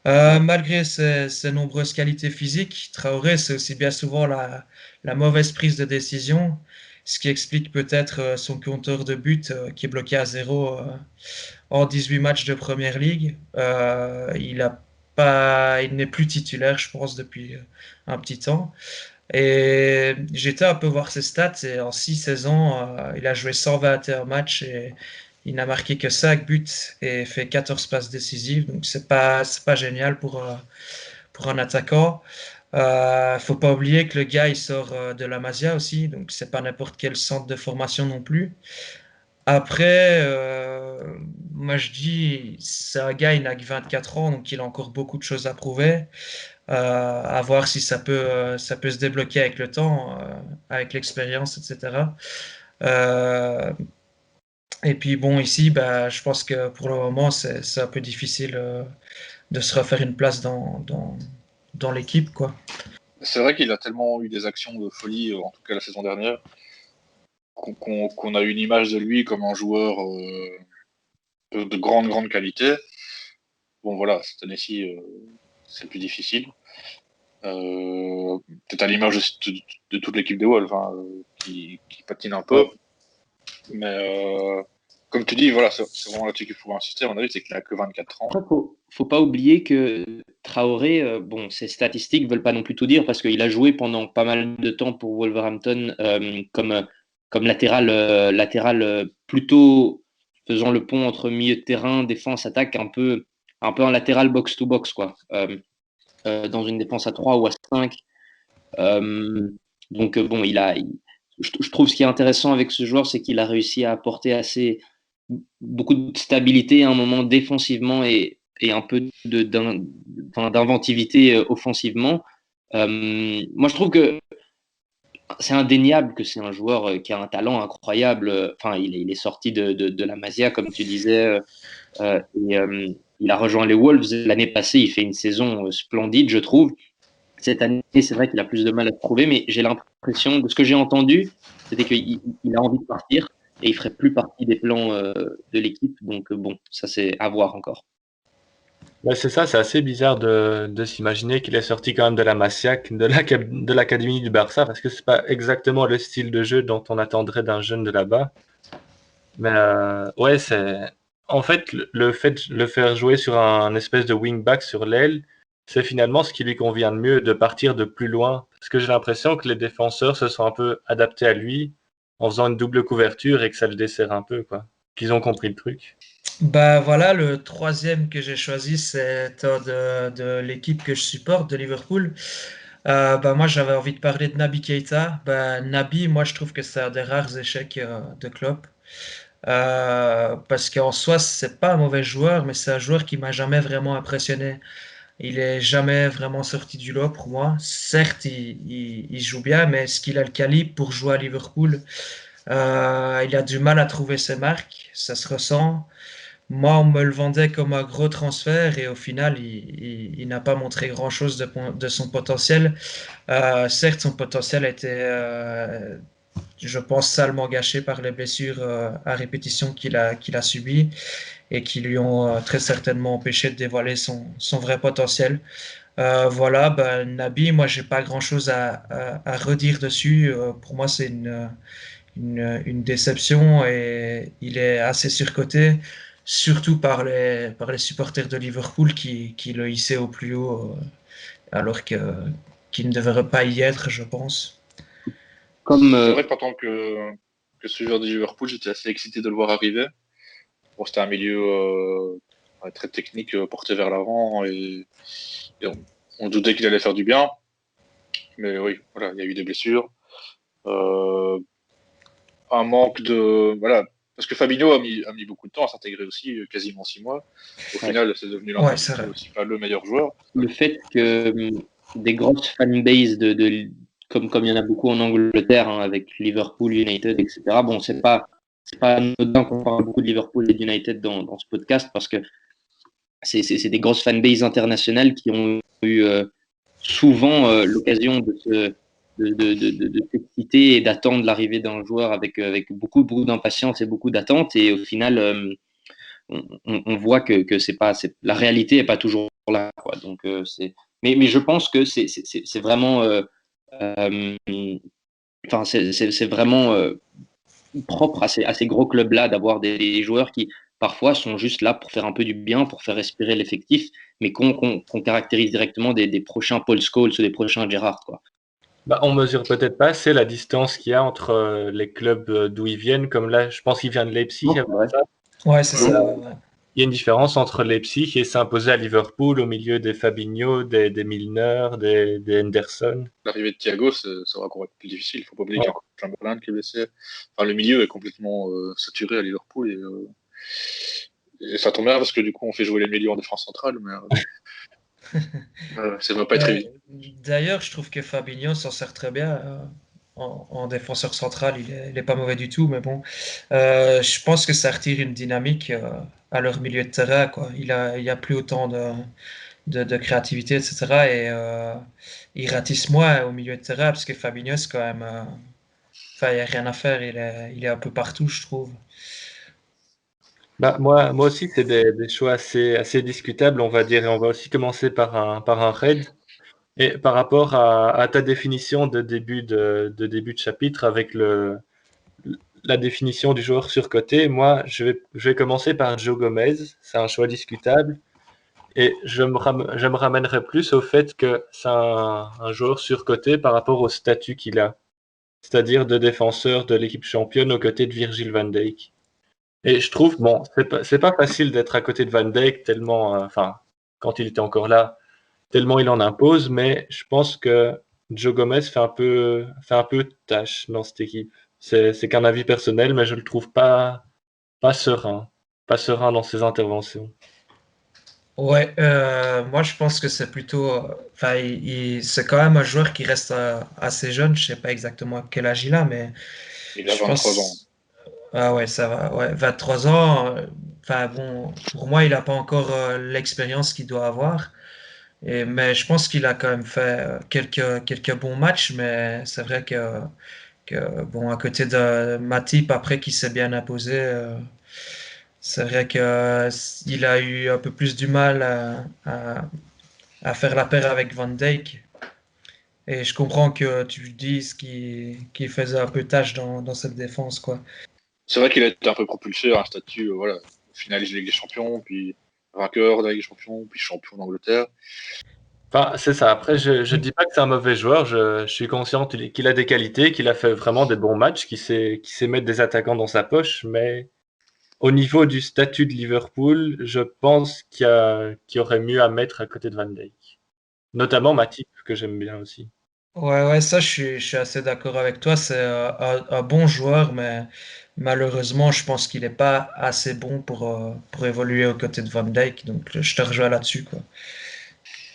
[SPEAKER 8] Malgré ses nombreuses qualités physiques, Traoré, c'est aussi bien souvent la mauvaise prise de décision, ce qui explique peut-être son compteur de buts qui est bloqué à 0 en 18 matchs de Première Ligue. Il a il n'est plus titulaire, je pense, depuis un petit temps. Et j'étais un peu voir ses stats et en 6 saisons, il a joué 121 matchs et il n'a marqué que 5 buts et fait 14 passes décisives. Donc c'est pas génial pour un attaquant. Faut pas oublier que le gars il sort de la Masia aussi, donc c'est pas n'importe quel centre de formation non plus. Après, moi je dis, c'est un gars, il n'a que 24 ans, donc il a encore beaucoup de choses à prouver. À voir si ça peut se débloquer avec le temps, avec l'expérience, etc. Euh, et puis bon, ici, bah, je pense que pour le moment, c'est un peu difficile de se refaire une place dans l'équipe, quoi.
[SPEAKER 4] C'est vrai qu'il a tellement eu des actions de folie, en tout cas la saison dernière, qu'on a une image de lui comme un joueur de grande qualité. Bon voilà, cette année-ci, c'est plus difficile. Peut-être à l'image de toute l'équipe des Wolves, hein, qui patine un peu. Mais comme tu dis, voilà, c'est vraiment là-dessus qu'il faut insister. À mon avis, c'est qu'il n'a que 24 ans.
[SPEAKER 5] Après, faut pas oublier que Traoré, bon, ses statistiques veulent pas non plus tout dire parce qu'il a joué pendant pas mal de temps pour Wolverhampton comme latéral plutôt faisant le pont entre milieu de terrain, défense, attaque, un peu un latéral box-to-box, quoi. Dans une défense à 3 ou à 5. Donc, bon, je trouve ce qui est intéressant avec ce joueur, c'est qu'il a réussi à apporter beaucoup de stabilité à un moment défensivement et un peu d'inventivité offensivement. Moi, je trouve que c'est indéniable que c'est un joueur qui a un talent incroyable. Enfin, il est sorti de la Masia, comme tu disais, il a rejoint les Wolves l'année passée. Il fait une saison splendide, je trouve. Cette année, c'est vrai qu'il a plus de mal à se trouver, mais j'ai l'impression, de ce que j'ai entendu, c'était qu'il a envie de partir et il ferait plus partie des plans de l'équipe. Donc bon, ça c'est à voir encore.
[SPEAKER 7] Ouais, c'est ça, c'est assez bizarre de s'imaginer qu'il est sorti quand même de la Masia, de l'académie du Barça, parce que c'est pas exactement le style de jeu dont on attendrait d'un jeune de là-bas. Mais ouais, en fait le fait de le faire jouer sur un espèce de wingback sur l'aile, c'est finalement ce qui lui convient de mieux, de partir de plus loin. Parce que j'ai l'impression que les défenseurs se sont un peu adaptés à lui en faisant une double couverture et que ça le dessert un peu, quoi. Qu'ils ont compris le truc.
[SPEAKER 8] Bah voilà, le troisième que j'ai choisi, c'est de l'équipe que je supporte, de Liverpool. Bah moi, j'avais envie de parler de Naby Keita. Bah, Naby, moi, je trouve que c'est un des rares échecs de Klopp. Parce qu'en soi, c'est pas un mauvais joueur, mais c'est un joueur qui m'a jamais vraiment impressionné. Il est jamais vraiment sorti du lot pour moi. Certes, il joue bien, mais est-ce qu'il a le calibre pour jouer à Liverpool? Il a du mal à trouver ses marques, ça se ressent. Moi, on me le vendait comme un gros transfert et au final, il n'a pas montré grand-chose de son potentiel. Certes, son potentiel a été, je pense, salement gâché par les blessures à répétition qu'il a subies et qui lui ont très certainement empêché de dévoiler son vrai potentiel. Voilà, ben, Naby, moi, j'ai pas grand-chose à redire dessus. Pour moi, c'est une déception et il est assez surcoté, surtout par les supporters de Liverpool qui le hissaient au plus haut, alors qu'il ne devrait pas y être, je pense.
[SPEAKER 5] Comme
[SPEAKER 4] C'est vrai qu'en tant que suiveur de Liverpool, j'étais assez excité de le voir arriver. Bon, c'était un milieu très technique, porté vers l'avant, et on doutait qu'il allait faire du bien. Mais oui, voilà, il y a eu des blessures. Un manque de. Voilà. Parce que Fabinho a mis beaucoup de temps à s'intégrer aussi, quasiment 6 mois. Au final, c'est devenu
[SPEAKER 8] Ouais, c'est vrai.
[SPEAKER 4] aussi pas le meilleur joueur.
[SPEAKER 5] le fait que des grosses fanbases comme il y en a beaucoup en Angleterre, hein, avec Liverpool, United, etc. Bon, c'est pas anodin qu'on parle beaucoup de Liverpool et d'United dans ce podcast parce que c'est des grosses fanbases internationales qui ont eu souvent l'occasion de s'exciter et d'attendre l'arrivée d'un joueur avec beaucoup d'impatience et beaucoup d'attente. Et au final, on voit que la réalité n'est pas toujours là, quoi. Donc, mais je pense que c'est vraiment, enfin, c'est vraiment propre à ces gros clubs-là d'avoir des joueurs qui parfois sont juste là pour faire un peu du bien, pour faire respirer l'effectif, mais qu'on caractérise directement des prochains Paul Scholes ou des prochains Gerrard, quoi.
[SPEAKER 7] Bah, on mesure peut-être pas assez la distance qu'il y a entre les clubs d'où ils viennent. Comme là, je pense qu'il vient de Leipzig.
[SPEAKER 5] Non, c'est vrai.
[SPEAKER 8] Ouais, c'est ça.
[SPEAKER 7] Voilà.
[SPEAKER 8] Ouais.
[SPEAKER 7] Il y a une différence entre Leipzig et s'imposer à Liverpool au milieu des Fabinho, des Milner, des Henderson.
[SPEAKER 4] L'arrivée de Thiago, ça va encore être plus difficile. Il ne faut pas oublier
[SPEAKER 7] Ouais.
[SPEAKER 4] qu'il y a encore Chamberlain qui est blessé. Enfin, le milieu est complètement saturé à Liverpool. Et ça tombe bien parce que du coup, on fait jouer les milieux en défense centrale. Mais ça ne va pas être évident.
[SPEAKER 8] D'ailleurs, je trouve que Fabinho s'en sert très bien en défenseur central. Il est pas mauvais du tout, mais bon. Je pense que ça retire une dynamique à leur milieu de terrain, quoi. Il y a plus autant de créativité, etc. Et il ratisse moins au milieu de terrain parce que Fabinho, c'est quand même. Enfin, il n'y a rien à faire. Il est un peu partout, je trouve.
[SPEAKER 7] Bah, moi aussi, c'est des choix assez discutables, on va dire. Et on va aussi commencer par un raid. Et par rapport à ta définition de début de chapitre avec la définition du joueur surcoté, moi, je vais commencer par Joe Gomez. C'est un choix discutable. Et je me ramènerai plus au fait que c'est un joueur surcoté par rapport au statut qu'il a, c'est-à-dire de défenseur de l'équipe championne aux côtés de Virgil van Dijk. Et je trouve, bon, c'est pas facile d'être à côté de Van Dijk tellement, enfin, quand il était encore là, tellement il en impose, mais je pense que Joe Gomez fait un peu tâche dans cette équipe. C'est qu'un avis personnel, mais je le trouve pas serein, pas serein dans ses interventions.
[SPEAKER 8] Ouais, moi je pense que c'est plutôt. Enfin, c'est quand même un joueur qui reste assez jeune. Je sais pas exactement quel âge il a, mais
[SPEAKER 4] Il a
[SPEAKER 8] je
[SPEAKER 4] 23 ans.
[SPEAKER 8] pense. Ah ouais, ça va. Ouais, 23 ans. Enfin bon, pour moi, il n'a pas encore l'expérience qu'il doit avoir. Mais je pense qu'il a quand même fait quelques bons matchs. Mais c'est vrai que bon, à côté de Matip, après qui s'est bien imposé. C'est vrai que il a eu un peu plus du mal à faire la paire avec Van Dijk. Et je comprends que tu dises qu'il faisait un peu tâche dans cette défense, quoi.
[SPEAKER 4] C'est vrai qu'il a été un peu propulsé à un statut, voilà, finaliste de Ligue des Champions, puis vainqueur de la Ligue des Champions, puis champion d'Angleterre.
[SPEAKER 7] Enfin, c'est ça. Après, je dis pas que c'est un mauvais joueur. Je suis conscient qu'il a des qualités, qu'il a fait vraiment des bons matchs, qu'il sait mettre des attaquants dans sa poche, mais au niveau du statut de Liverpool, je pense qu'il y aurait mieux à mettre à côté de Van Dijk. Notamment Matip, que j'aime bien aussi.
[SPEAKER 8] Ouais, ça, je suis assez d'accord avec toi. C'est un bon joueur, mais malheureusement, je pense qu'il n'est pas assez bon pour évoluer aux côtés de Van Dijk. Donc, je te rejoins là-dessus, quoi.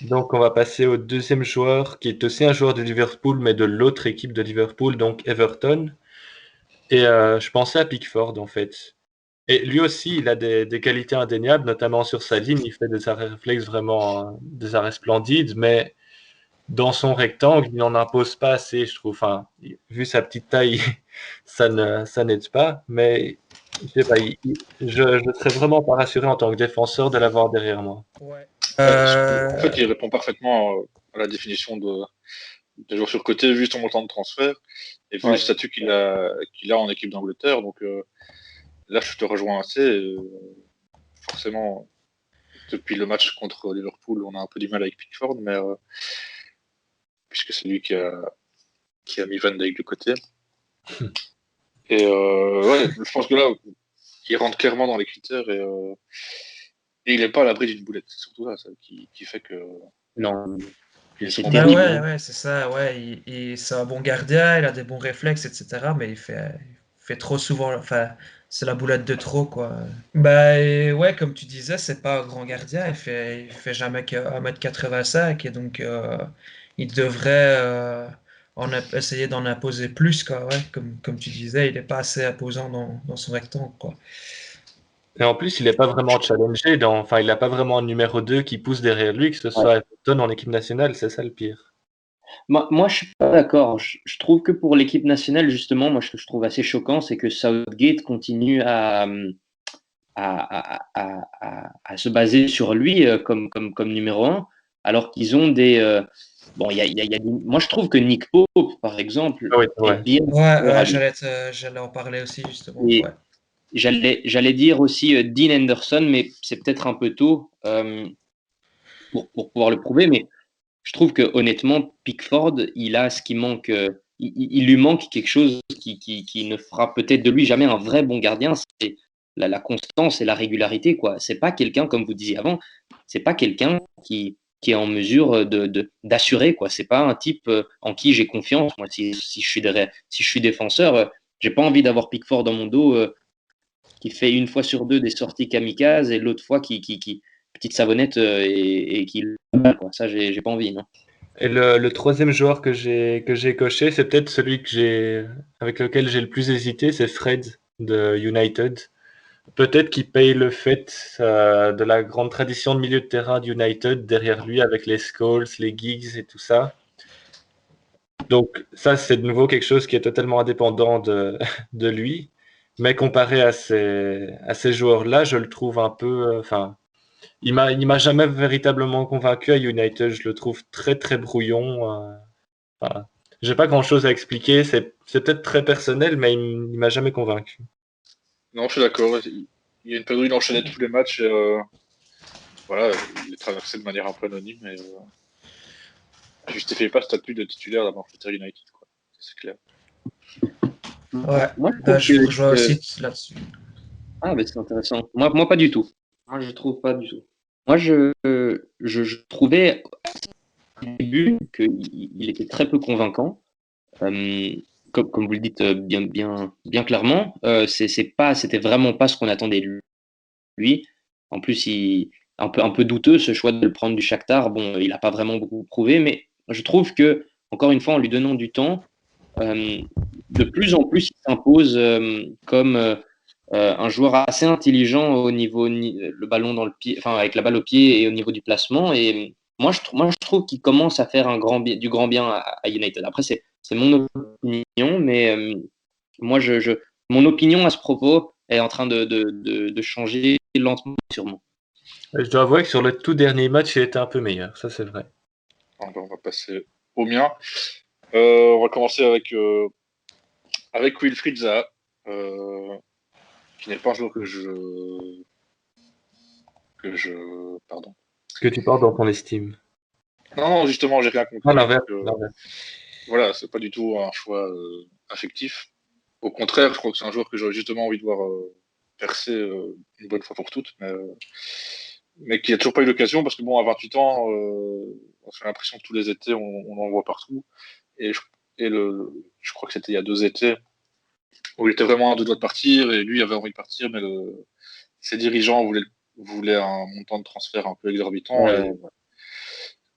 [SPEAKER 7] Donc, on va passer au deuxième joueur, qui est aussi un joueur de Liverpool, mais de l'autre équipe de Liverpool, donc Everton. Et je pensais à Pickford, en fait. Et lui aussi, il a des qualités indéniables, notamment sur sa ligne. Il fait des arrêts réflexes vraiment, des arrêts splendides, mais dans son rectangle, il n'en impose pas assez, je trouve. Enfin, vu sa petite taille, ça n'aide pas. Mais je sais pas, je serais vraiment pas rassuré en tant que défenseur de l'avoir derrière moi.
[SPEAKER 8] Ouais.
[SPEAKER 4] En fait, il répond parfaitement à la définition de joueur surcoté, vu son montant de transfert, et vu le statut qu'il a en équipe d'Angleterre. Donc là, je te rejoins assez. Forcément, depuis le match contre Liverpool, on a un peu du mal avec Pickford, mais puisque c'est lui qui a mis Van Dijk de côté. Et ouais, je pense que là, il rentre clairement dans les critères et il n'est pas à l'abri d'une boulette. C'est surtout ça qui fait que.
[SPEAKER 5] Non, c'est
[SPEAKER 8] Ouais,
[SPEAKER 5] terrible.
[SPEAKER 8] ouais, c'est ça. Ouais, c'est un bon gardien, il a des bons réflexes, etc. Mais il fait trop souvent. Enfin, c'est la boulette de trop, quoi. Bah, et ouais, comme tu disais, c'est pas un grand gardien. Il fait jamais que 1,85 m. Et donc, il devrait essayer d'en imposer plus, quoi. Ouais, comme tu disais, il n'est pas assez imposant dans son rectangle, quoi.
[SPEAKER 7] Et en plus, il n'est pas vraiment challengé. Enfin, il n'a pas vraiment un numéro 2 qui pousse derrière lui, que ce soit Everton en équipe nationale. C'est ça le pire.
[SPEAKER 5] Moi, je suis pas d'accord. Je trouve que pour l'équipe nationale, justement, moi, ce que je trouve assez choquant, c'est que Southgate continue à se baser sur lui comme numéro 1, alors qu'ils ont des. Bon, moi, je trouve que Nick Pope, par exemple,
[SPEAKER 7] Ah oui, c'est
[SPEAKER 5] est
[SPEAKER 7] vrai.
[SPEAKER 5] bien.
[SPEAKER 8] Ouais, j'allais en parler aussi, justement.
[SPEAKER 5] Et,
[SPEAKER 8] Ouais.
[SPEAKER 5] j'allais dire aussi Dean Henderson, mais c'est peut-être un peu tôt pour pouvoir le prouver. Mais je trouve que honnêtement, Pickford, il a ce qui manque. Il lui manque quelque chose qui ne fera peut-être de lui jamais un vrai bon gardien. C'est la constance et la régularité, quoi. C'est pas quelqu'un, comme vous disiez avant, c'est pas quelqu'un qui est en mesure d'assurer, quoi. C'est pas un type en qui j'ai confiance. Moi, si je suis défenseur, j'ai pas envie d'avoir Pickford dans mon dos qui fait une fois sur deux des sorties kamikazes et l'autre fois qui petite savonnette et qui quoi. Ça, j'ai pas envie, non.
[SPEAKER 7] Et le troisième joueur que j'ai coché, c'est peut-être celui avec lequel j'ai le plus hésité, c'est Fred de United. Peut-être qu'il paye le fait de la grande tradition de milieu de terrain d'United derrière lui avec les Scholes, les Giggs et tout ça. Donc ça, c'est de nouveau quelque chose qui est totalement indépendant de lui. Mais comparé à ces joueurs-là, je le trouve un peu... Enfin, il m'a jamais véritablement convaincu à United. Je le trouve très, très brouillon. Voilà. J'ai pas grand-chose à expliquer. C'est peut-être très personnel, mais il m'a jamais convaincu.
[SPEAKER 4] Non, je suis d'accord. Il y a une période où il enchaînait tous les matchs et voilà, il est traversé de manière un peu anonyme et ne justifiait pas le statut de titulaire d'abord Manchester United, quoi. C'est clair.
[SPEAKER 8] Ouais,
[SPEAKER 5] Moi,
[SPEAKER 8] je vous rejoins aussi là-dessus.
[SPEAKER 5] Ah, mais c'est intéressant. Moi, pas du tout. Moi, je trouve pas du tout. Moi, je trouvais au début qu'il était très peu convaincant. Comme vous le dites bien clairement, c'était vraiment pas ce qu'on attendait de lui. En plus, un peu douteux ce choix de le prendre du Shakhtar. Bon, il n'a pas vraiment beaucoup prouvé, mais je trouve que, encore une fois, en lui donnant du temps, de plus en plus, il s'impose comme un joueur assez intelligent au niveau le ballon dans le pied, enfin avec la balle au pied et au niveau du placement. Et moi, je trouve qu'il commence à faire du grand bien à United. Après, c'est mon opinion, mais moi, mon opinion à ce propos est en train de changer lentement, sûrement.
[SPEAKER 7] Je dois avouer que sur le tout dernier match, il était un peu meilleur. Ça, c'est vrai.
[SPEAKER 4] On va passer au mien. On va commencer avec Wilfried Zaha, qui n'est pas un joueur que pardon.
[SPEAKER 7] Que tu portes dans ton estime.
[SPEAKER 4] Non, justement, j'ai rien compris.
[SPEAKER 7] Non, l'inverse.
[SPEAKER 4] Voilà, c'est pas du tout un choix affectif. Au contraire, je crois que c'est un joueur que j'aurais justement envie de voir percer une bonne fois pour toutes, mais qui a toujours pas eu l'occasion parce que bon, à 28 ans, j'ai l'impression que tous les étés, on en voit partout. Et je crois que c'était il y a 2 étés où il était vraiment à 2 doigts de partir et lui il avait envie de partir, mais ses dirigeants voulaient un montant de transfert un peu exorbitant.
[SPEAKER 5] Ouais.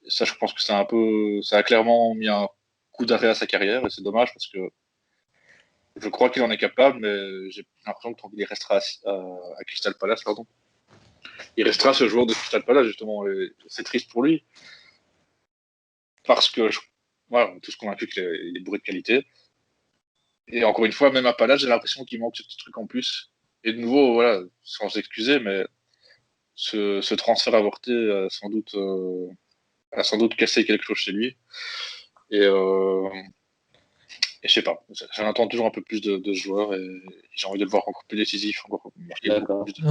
[SPEAKER 4] Et ça, je pense que ça a clairement mis un coup d'arrêt à sa carrière et c'est dommage parce que je crois qu'il en est capable, mais j'ai l'impression que tant qu'il restera à Crystal Palace, pardon, il restera ce joueur de Crystal Palace justement. Et c'est triste pour lui parce que voilà, on est tous convaincus qu'il est bourré de qualité. Et encore une fois, même à Palace, j'ai l'impression qu'il manque ce petit truc en plus. Et de nouveau, voilà, sans s'excuser, mais ce transfert avorté a sans doute cassé quelque chose chez lui. Et je sais pas, j'en attends toujours un peu plus de ce joueur et j'ai envie de le voir encore plus décisif, encore marquer beaucoup plus de buts.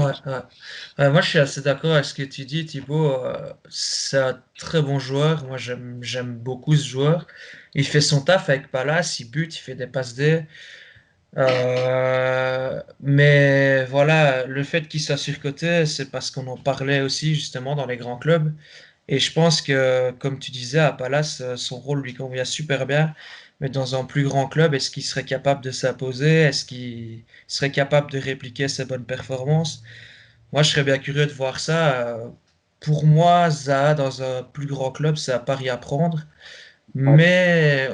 [SPEAKER 8] Moi, je suis assez d'accord avec ce que tu dis, Thibaut. C'est un très bon joueur. Moi, j'aime beaucoup ce joueur. Il fait son taf avec Palace, il bute, il fait des passes D. Mais voilà, le fait qu'il soit surcoté, c'est parce qu'on en parlait aussi justement dans les grands clubs. Et je pense que, comme tu disais, à Palace, son rôle lui convient super bien. Mais dans un plus grand club, est-ce qu'il serait capable de s'imposer? Est-ce qu'il serait capable de répliquer ses bonnes performances? Moi, je serais bien curieux de voir ça. Pour moi, Zaha, dans un plus grand club, c'est un pari à prendre. Mais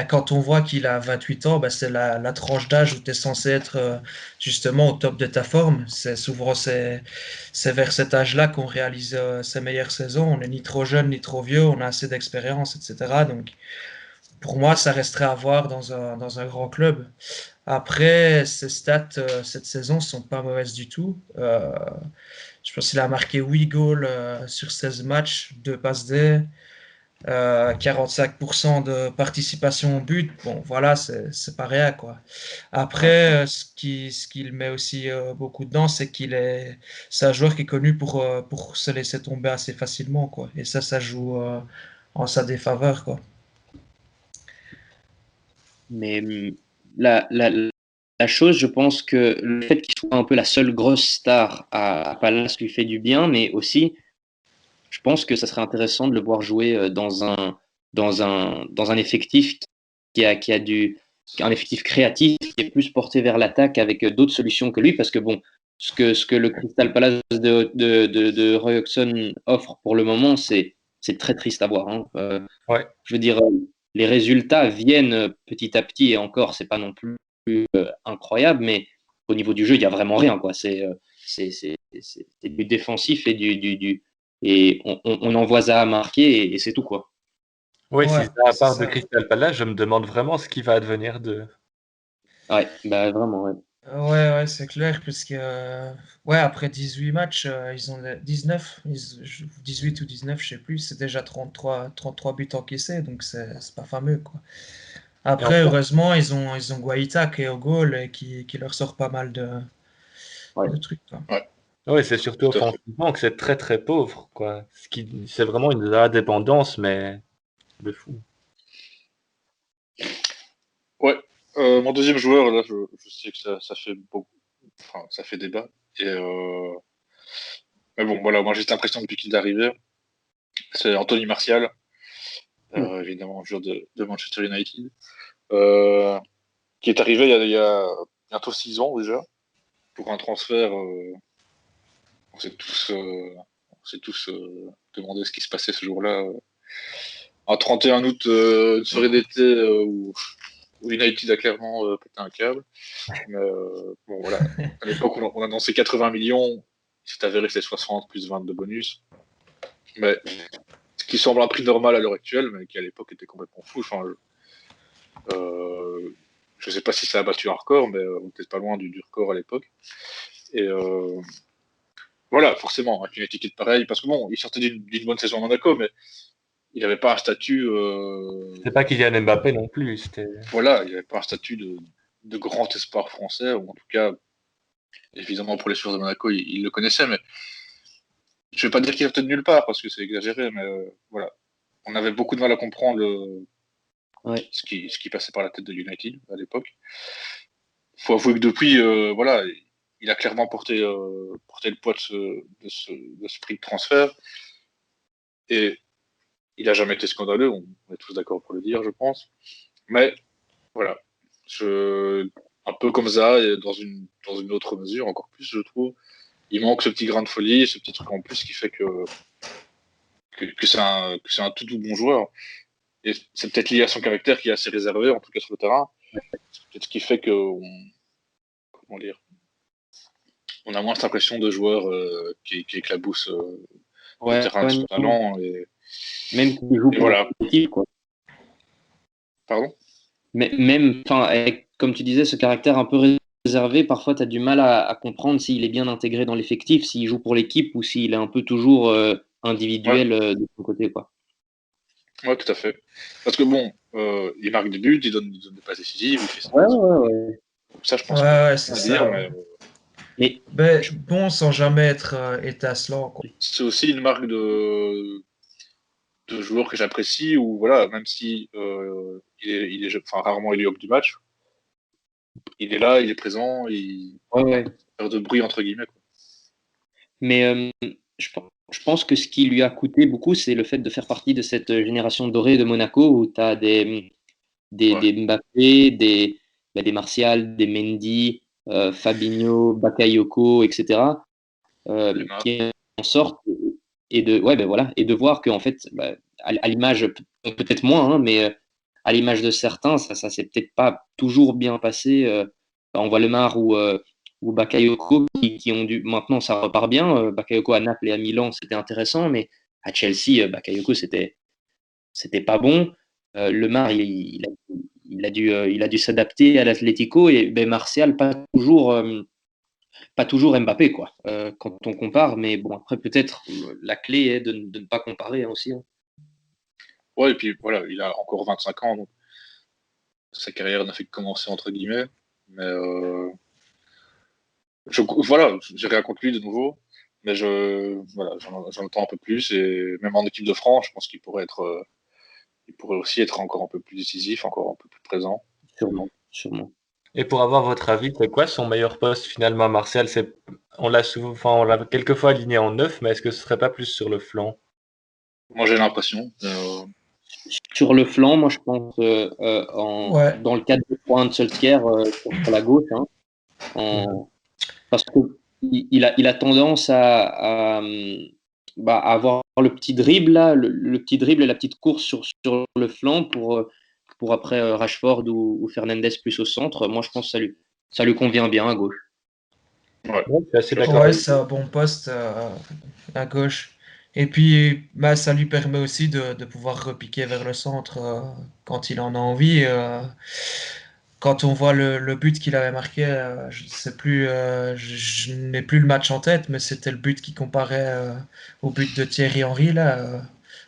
[SPEAKER 8] quand on voit qu'il a 28 ans, c'est la tranche d'âge où tu es censé être justement au top de ta forme. C'est souvent c'est vers cet âge-là qu'on réalise ses meilleures saisons. On n'est ni trop jeune ni trop vieux, on a assez d'expérience, etc. Donc pour moi, ça resterait à voir dans un grand club. Après, ses stats cette saison sont pas mauvaises du tout. Je pense qu'il a marqué 8 goals sur 16 matchs, 2 passes D. 45% de participation au but, bon, voilà, c'est pas rien, quoi. Après, ce qu'il met aussi beaucoup dedans, c'est un joueur qui est connu pour se laisser tomber assez facilement, quoi. Et ça joue en sa défaveur, quoi.
[SPEAKER 5] Mais la chose, je pense que le fait qu'il soit un peu la seule grosse star à Palace lui fait du bien, mais aussi, je pense que ça serait intéressant de le voir jouer dans un effectif un effectif créatif qui est plus porté vers l'attaque avec d'autres solutions que lui, parce que bon, ce que le Crystal Palace de Roy Hodgson offre pour le moment, c'est très triste à voir, hein.
[SPEAKER 7] Ouais.
[SPEAKER 5] Je veux dire, les résultats viennent petit à petit et encore, c'est pas non plus incroyable, mais au niveau du jeu, il y a vraiment rien, quoi. C'est du défensif et on envoie ça à marquer et c'est tout, quoi.
[SPEAKER 7] Oui, si
[SPEAKER 8] Ouais,
[SPEAKER 7] c'est à
[SPEAKER 8] c'est
[SPEAKER 7] part de
[SPEAKER 8] ça.
[SPEAKER 7] Crystal Palace, je me demande vraiment ce qui va advenir de.
[SPEAKER 5] Ouais, bah vraiment, ouais.
[SPEAKER 8] Ouais, c'est clair, parce que ouais, après 18 matchs, ils ont 19, 18 ou 19, je sais plus, c'est déjà 33 buts encaissés, donc c'est pas fameux, quoi.
[SPEAKER 7] Et
[SPEAKER 8] Après,
[SPEAKER 7] encore.
[SPEAKER 8] heureusement, ils ont Guaita qui est au goal et qui leur sort pas mal
[SPEAKER 5] Ouais.
[SPEAKER 8] de trucs, quoi.
[SPEAKER 4] Ouais,
[SPEAKER 7] Oui, c'est surtout
[SPEAKER 4] tout à fait.
[SPEAKER 7] offensivement que c'est très très pauvre, quoi. C'est vraiment une indépendance, mais de fou.
[SPEAKER 4] Ouais. Mon deuxième joueur, là, je sais que ça fait beaucoup, enfin, ça fait débat. Mais bon, voilà, moi j'ai cette impression depuis qu'il est arrivé. C'est Anthony Martial, évidemment, joueur de Manchester United, euh, qui est arrivé il y a bientôt 6 ans déjà, pour un transfert. On s'est tous demandé ce qui se passait ce jour-là. Un 31 août, une soirée d'été où United a clairement pété un câble. Mais bon, voilà. À l'époque, on a annoncé 80 millions. Il s'est avéré que c'est 60 plus 20 de bonus. Mais ce qui semble un prix normal à l'heure actuelle, mais qui à l'époque était complètement fou. Enfin, je sais pas si ça a battu un record, mais on n'était pas loin du record à l'époque. Et voilà, forcément, avec une étiquette pareille, parce que bon, il sortait d'une bonne saison à Monaco, mais il n'avait pas un statut.
[SPEAKER 7] C'est pas Kylian Mbappé non plus. C'était.
[SPEAKER 4] Voilà, il n'avait pas un statut de grand espoir français, ou en tout cas, évidemment, pour les joueurs de Monaco, il le connaissait, mais je ne vais pas dire qu'il sortait de nulle part, parce que c'est exagéré, mais voilà. On avait beaucoup de mal à comprendre
[SPEAKER 5] Ouais.
[SPEAKER 4] ce qui passait par la tête de United à l'époque. Il faut avouer que depuis, voilà, il a clairement porté le poids de ce prix de transfert, et il n'a jamais été scandaleux, on est tous d'accord pour le dire, je pense. Mais voilà, un peu comme ça, et dans une autre mesure, encore plus, je trouve. Il manque ce petit grain de folie, ce petit truc en plus qui fait que c'est un tout bon joueur. Et c'est peut-être lié à son caractère qui est assez réservé, en tout cas sur le terrain. C'est peut-être ce qui fait comment dire, on a moins cette impression de joueur qui éclabousse le
[SPEAKER 5] Ouais,
[SPEAKER 4] terrain de son talent.
[SPEAKER 5] même s'il joue
[SPEAKER 4] Et
[SPEAKER 5] pour
[SPEAKER 4] voilà.
[SPEAKER 5] l'équipe, quoi.
[SPEAKER 4] Pardon?
[SPEAKER 5] Mais même, enfin, comme tu disais, ce caractère un peu réservé, parfois tu as du mal à comprendre s'il est bien intégré dans l'effectif, s'il joue pour l'équipe ou s'il est un peu toujours individuel de son côté, quoi.
[SPEAKER 4] Ouais, tout à fait. Parce que bon, il marque des buts, il donne des passes décisives, il fait ça.
[SPEAKER 5] Ouais.
[SPEAKER 4] Ça, je pense
[SPEAKER 8] Ouais,
[SPEAKER 4] que
[SPEAKER 8] c'est
[SPEAKER 4] c'est à dire,
[SPEAKER 8] ça.
[SPEAKER 4] mais
[SPEAKER 5] Mais
[SPEAKER 8] Ben, bon, sans jamais être étincelant, quoi.
[SPEAKER 4] c'est aussi une marque de joueur que j'apprécie, où voilà, même si il est enfin, rarement il est du match, il est là, il est présent, il
[SPEAKER 5] ouais.
[SPEAKER 4] fait de bruit entre guillemets, quoi.
[SPEAKER 5] Mais je pense que ce qui lui a coûté beaucoup, c'est le fait de faire partie de cette génération dorée de Monaco où tu as
[SPEAKER 4] Ouais.
[SPEAKER 5] des Mbappé, des Martial, des Mendy, Fabinho, Bakayoko, etc.
[SPEAKER 4] Lemar.
[SPEAKER 5] Qui en sortent ouais, ben voilà, et de voir qu'en fait, bah, à l'image, peut-être moins, hein, mais à l'image de certains, ça s'est peut-être pas toujours bien passé. On voit Lemar ou Bakayoko qui ont dû. Maintenant, ça repart bien. Bakayoko à Naples et à Milan, c'était intéressant, mais à Chelsea, Bakayoko, c'était pas bon. Lemar, il a dû s'adapter à l'Atlético et ben, Martial, pas toujours Mbappé, quoi, quand on compare. Mais bon, après, peut-être la clé est de ne pas comparer, hein, aussi, hein.
[SPEAKER 4] Ouais, et puis voilà, il a encore 25 ans, donc sa carrière n'a fait que commencer, entre guillemets. Mais voilà, j'ai rien contre lui de nouveau, mais voilà, j'en attends un peu plus. Et même en équipe de France, je pense il pourrait aussi être encore un peu plus décisif, encore un peu plus présent.
[SPEAKER 5] Sûrement, sûrement.
[SPEAKER 7] Et pour avoir votre avis, c'est quoi son meilleur poste finalement à Martial? On l'a souvent, enfin, on l'a quelquefois aligné en neuf, mais est-ce que ce serait pas plus sur le flanc?
[SPEAKER 4] Moi, j'ai l'impression.
[SPEAKER 5] Sur le flanc, moi je pense
[SPEAKER 8] Ouais.
[SPEAKER 5] dans le 4-2-3-1 de Solskjaer sur la gauche, hein, parce qu'il a tendance à avoir le petit dribble là, le petit dribble et la petite course sur le flanc pour après Rashford ou Fernandes plus au centre. Moi je pense que ça lui convient bien à gauche.
[SPEAKER 4] Ouais.
[SPEAKER 7] Ouais, je suis assez d'accord
[SPEAKER 8] Ouais,
[SPEAKER 7] avec
[SPEAKER 8] c'est un bon poste à gauche. Et puis, bah, ça lui permet aussi de pouvoir repiquer vers le centre quand il en a envie. Quand on voit le but qu'il avait marqué, je sais plus, je n'ai plus le match en tête, mais c'était le but qui comparait au but de Thierry Henry, là,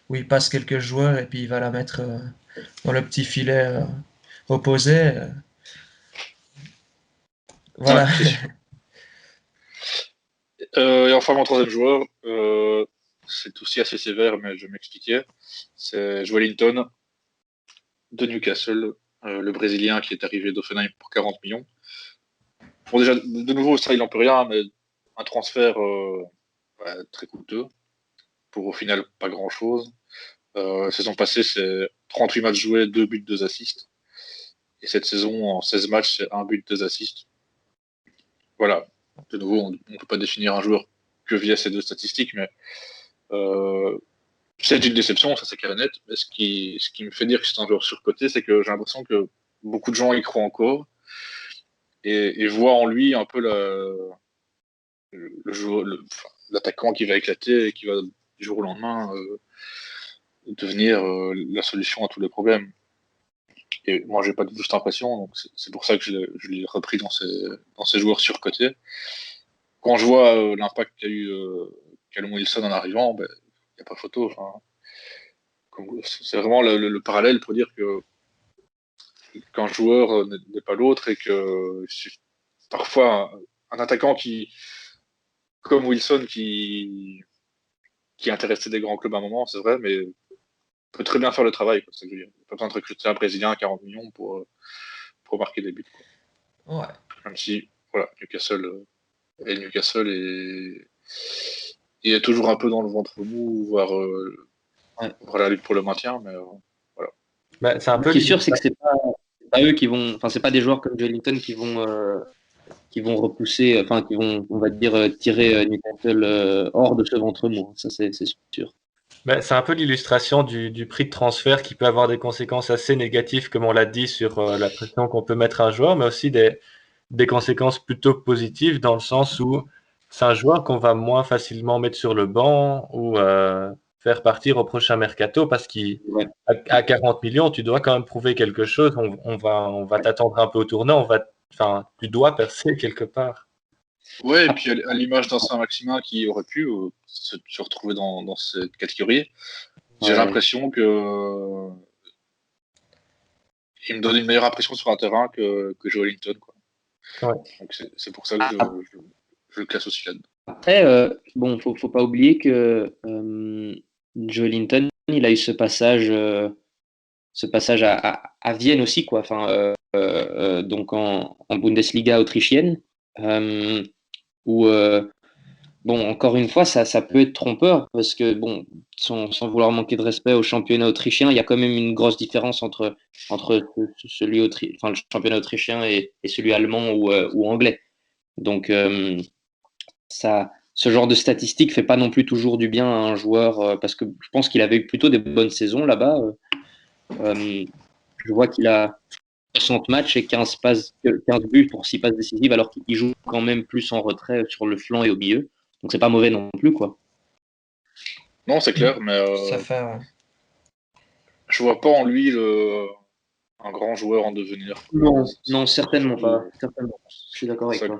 [SPEAKER 8] où il passe quelques joueurs et puis il va la mettre dans le petit filet opposé.
[SPEAKER 4] Ouais,
[SPEAKER 8] Voilà.
[SPEAKER 4] c'est sûr. Et enfin, mon troisième joueur, c'est aussi assez sévère, mais je vais m'expliquer. C'est Joelinton de Newcastle, le Brésilien qui est arrivé d'Offenheim pour 40 millions. Bon, déjà, de nouveau, ça, il n'en peut rien, mais un transfert ouais, très coûteux pour au final pas grand-chose. Saison passée, c'est 38 matchs joués, 2 buts, 2 assists. Et cette saison, en 16 matchs, c'est 1 but, 2 assists. Voilà. De nouveau, on ne peut pas définir un joueur que via ces deux statistiques, mais euh, c'est une déception, ça c'est clair et net. Mais ce qui me fait dire que c'est un joueur surcoté, c'est que j'ai l'impression que beaucoup de gens y croient encore et voient en lui un peu l'attaquant qui va éclater et qui va du jour au lendemain devenir la solution à tous les problèmes. Et moi, j'ai pas du tout cette impression, donc c'est pour ça que je l'ai repris dans ces joueurs surcotés. Quand je vois l'impact qu'a eu Callum Wilson en arrivant, ben, il n'y a pas photo. Enfin, c'est vraiment le parallèle pour dire que qu'un joueur n'est pas l'autre et que parfois un attaquant comme Wilson, qui intéressait des grands clubs à un moment, c'est vrai, mais peut très bien faire le travail. Quoi, c'est ce que je veux dire. Pas besoin de recruter un Brésilien à 40 millions pour marquer des buts. Quoi.
[SPEAKER 8] Ouais.
[SPEAKER 4] Même si, voilà, Newcastle est toujours un peu dans le ventre mou, voire la lutte pour le maintien, mais voilà.
[SPEAKER 7] Bah, c'est un peu
[SPEAKER 5] Ce qui est sûr, c'est que c'est pas eux qui vont, enfin c'est pas des joueurs comme Joelinton qui vont repousser, enfin qui vont, on va dire, tirer Newcastle hors de ce ventre mou. Ça c'est sûr.
[SPEAKER 7] bah, c'est un peu l'illustration du prix de transfert qui peut avoir des conséquences assez négatives, comme on l'a dit, sur la pression qu'on peut mettre à un joueur, mais aussi des conséquences plutôt positives dans le sens où c'est un joueur qu'on va moins facilement mettre sur le banc ou faire partir au prochain mercato parce
[SPEAKER 5] Ouais.
[SPEAKER 7] qu'à 40 millions, tu dois quand même prouver quelque chose. On va t'attendre un peu au tournant. Enfin, tu dois percer quelque part.
[SPEAKER 4] Ouais, et puis à l'image d'un Saint-Maximin qui aurait pu se retrouver dans cette catégorie, j'ai
[SPEAKER 5] Ouais.
[SPEAKER 4] l'impression que il me donne une meilleure impression sur un terrain que Joelinton. Quoi.
[SPEAKER 7] Ouais.
[SPEAKER 4] Donc c'est pour ça que je le classe aussi là-dedans.
[SPEAKER 5] Après, bon, faut pas oublier que Joelinton, il a eu ce passage à Vienne aussi, quoi. Enfin, donc en Bundesliga autrichienne, où bon, encore une fois, ça peut être trompeur parce que bon, sans vouloir manquer de respect au championnat autrichien, il y a quand même une grosse différence entre enfin, le championnat autrichien et celui allemand ou anglais. Donc ce genre de statistique fait pas non plus toujours du bien à un joueur parce que je pense qu'il avait eu plutôt des bonnes saisons là-bas. Je vois qu'il a 60 matchs et 15 buts pour 6 passes décisives alors qu'il joue quand même plus en retrait sur le flanc et au milieu. Donc c'est pas mauvais non plus, quoi.
[SPEAKER 4] Non, c'est clair, mais
[SPEAKER 8] Ça fait, ouais.
[SPEAKER 4] je vois pas en lui un grand joueur en devenir.
[SPEAKER 5] Non, certainement
[SPEAKER 4] Surtout,
[SPEAKER 5] pas. Certainement. Je suis d'accord
[SPEAKER 4] c'est
[SPEAKER 5] avec
[SPEAKER 4] ça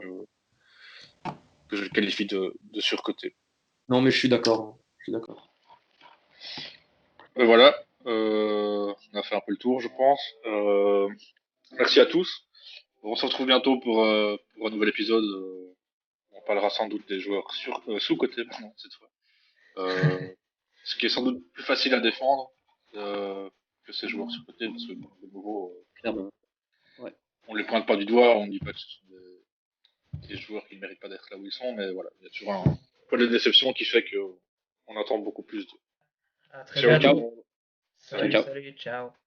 [SPEAKER 5] toi.
[SPEAKER 4] que je le qualifie de surcoté.
[SPEAKER 5] Non, mais je suis d'accord. Je suis d'accord.
[SPEAKER 4] Voilà. On a fait un peu le tour, je pense. Merci à tous. On se retrouve bientôt pour un nouvel épisode. On parlera sans doute des joueurs sous-cotés maintenant, cette fois. Ce qui est sans doute plus facile à défendre que ces joueurs sur-cotés, parce que de nouveau,
[SPEAKER 5] Clairement. Ouais.
[SPEAKER 4] on les pointe pas du doigt, on dit pas que ce sont des joueurs qui ne méritent pas d'être là où ils sont, mais voilà, il y a toujours un peu de déception qui fait qu'on attend beaucoup plus d'eux.
[SPEAKER 8] À très
[SPEAKER 4] Ciao,
[SPEAKER 8] bientôt.
[SPEAKER 4] ciao.
[SPEAKER 8] Salut,
[SPEAKER 5] Ciao.
[SPEAKER 8] salut, ciao.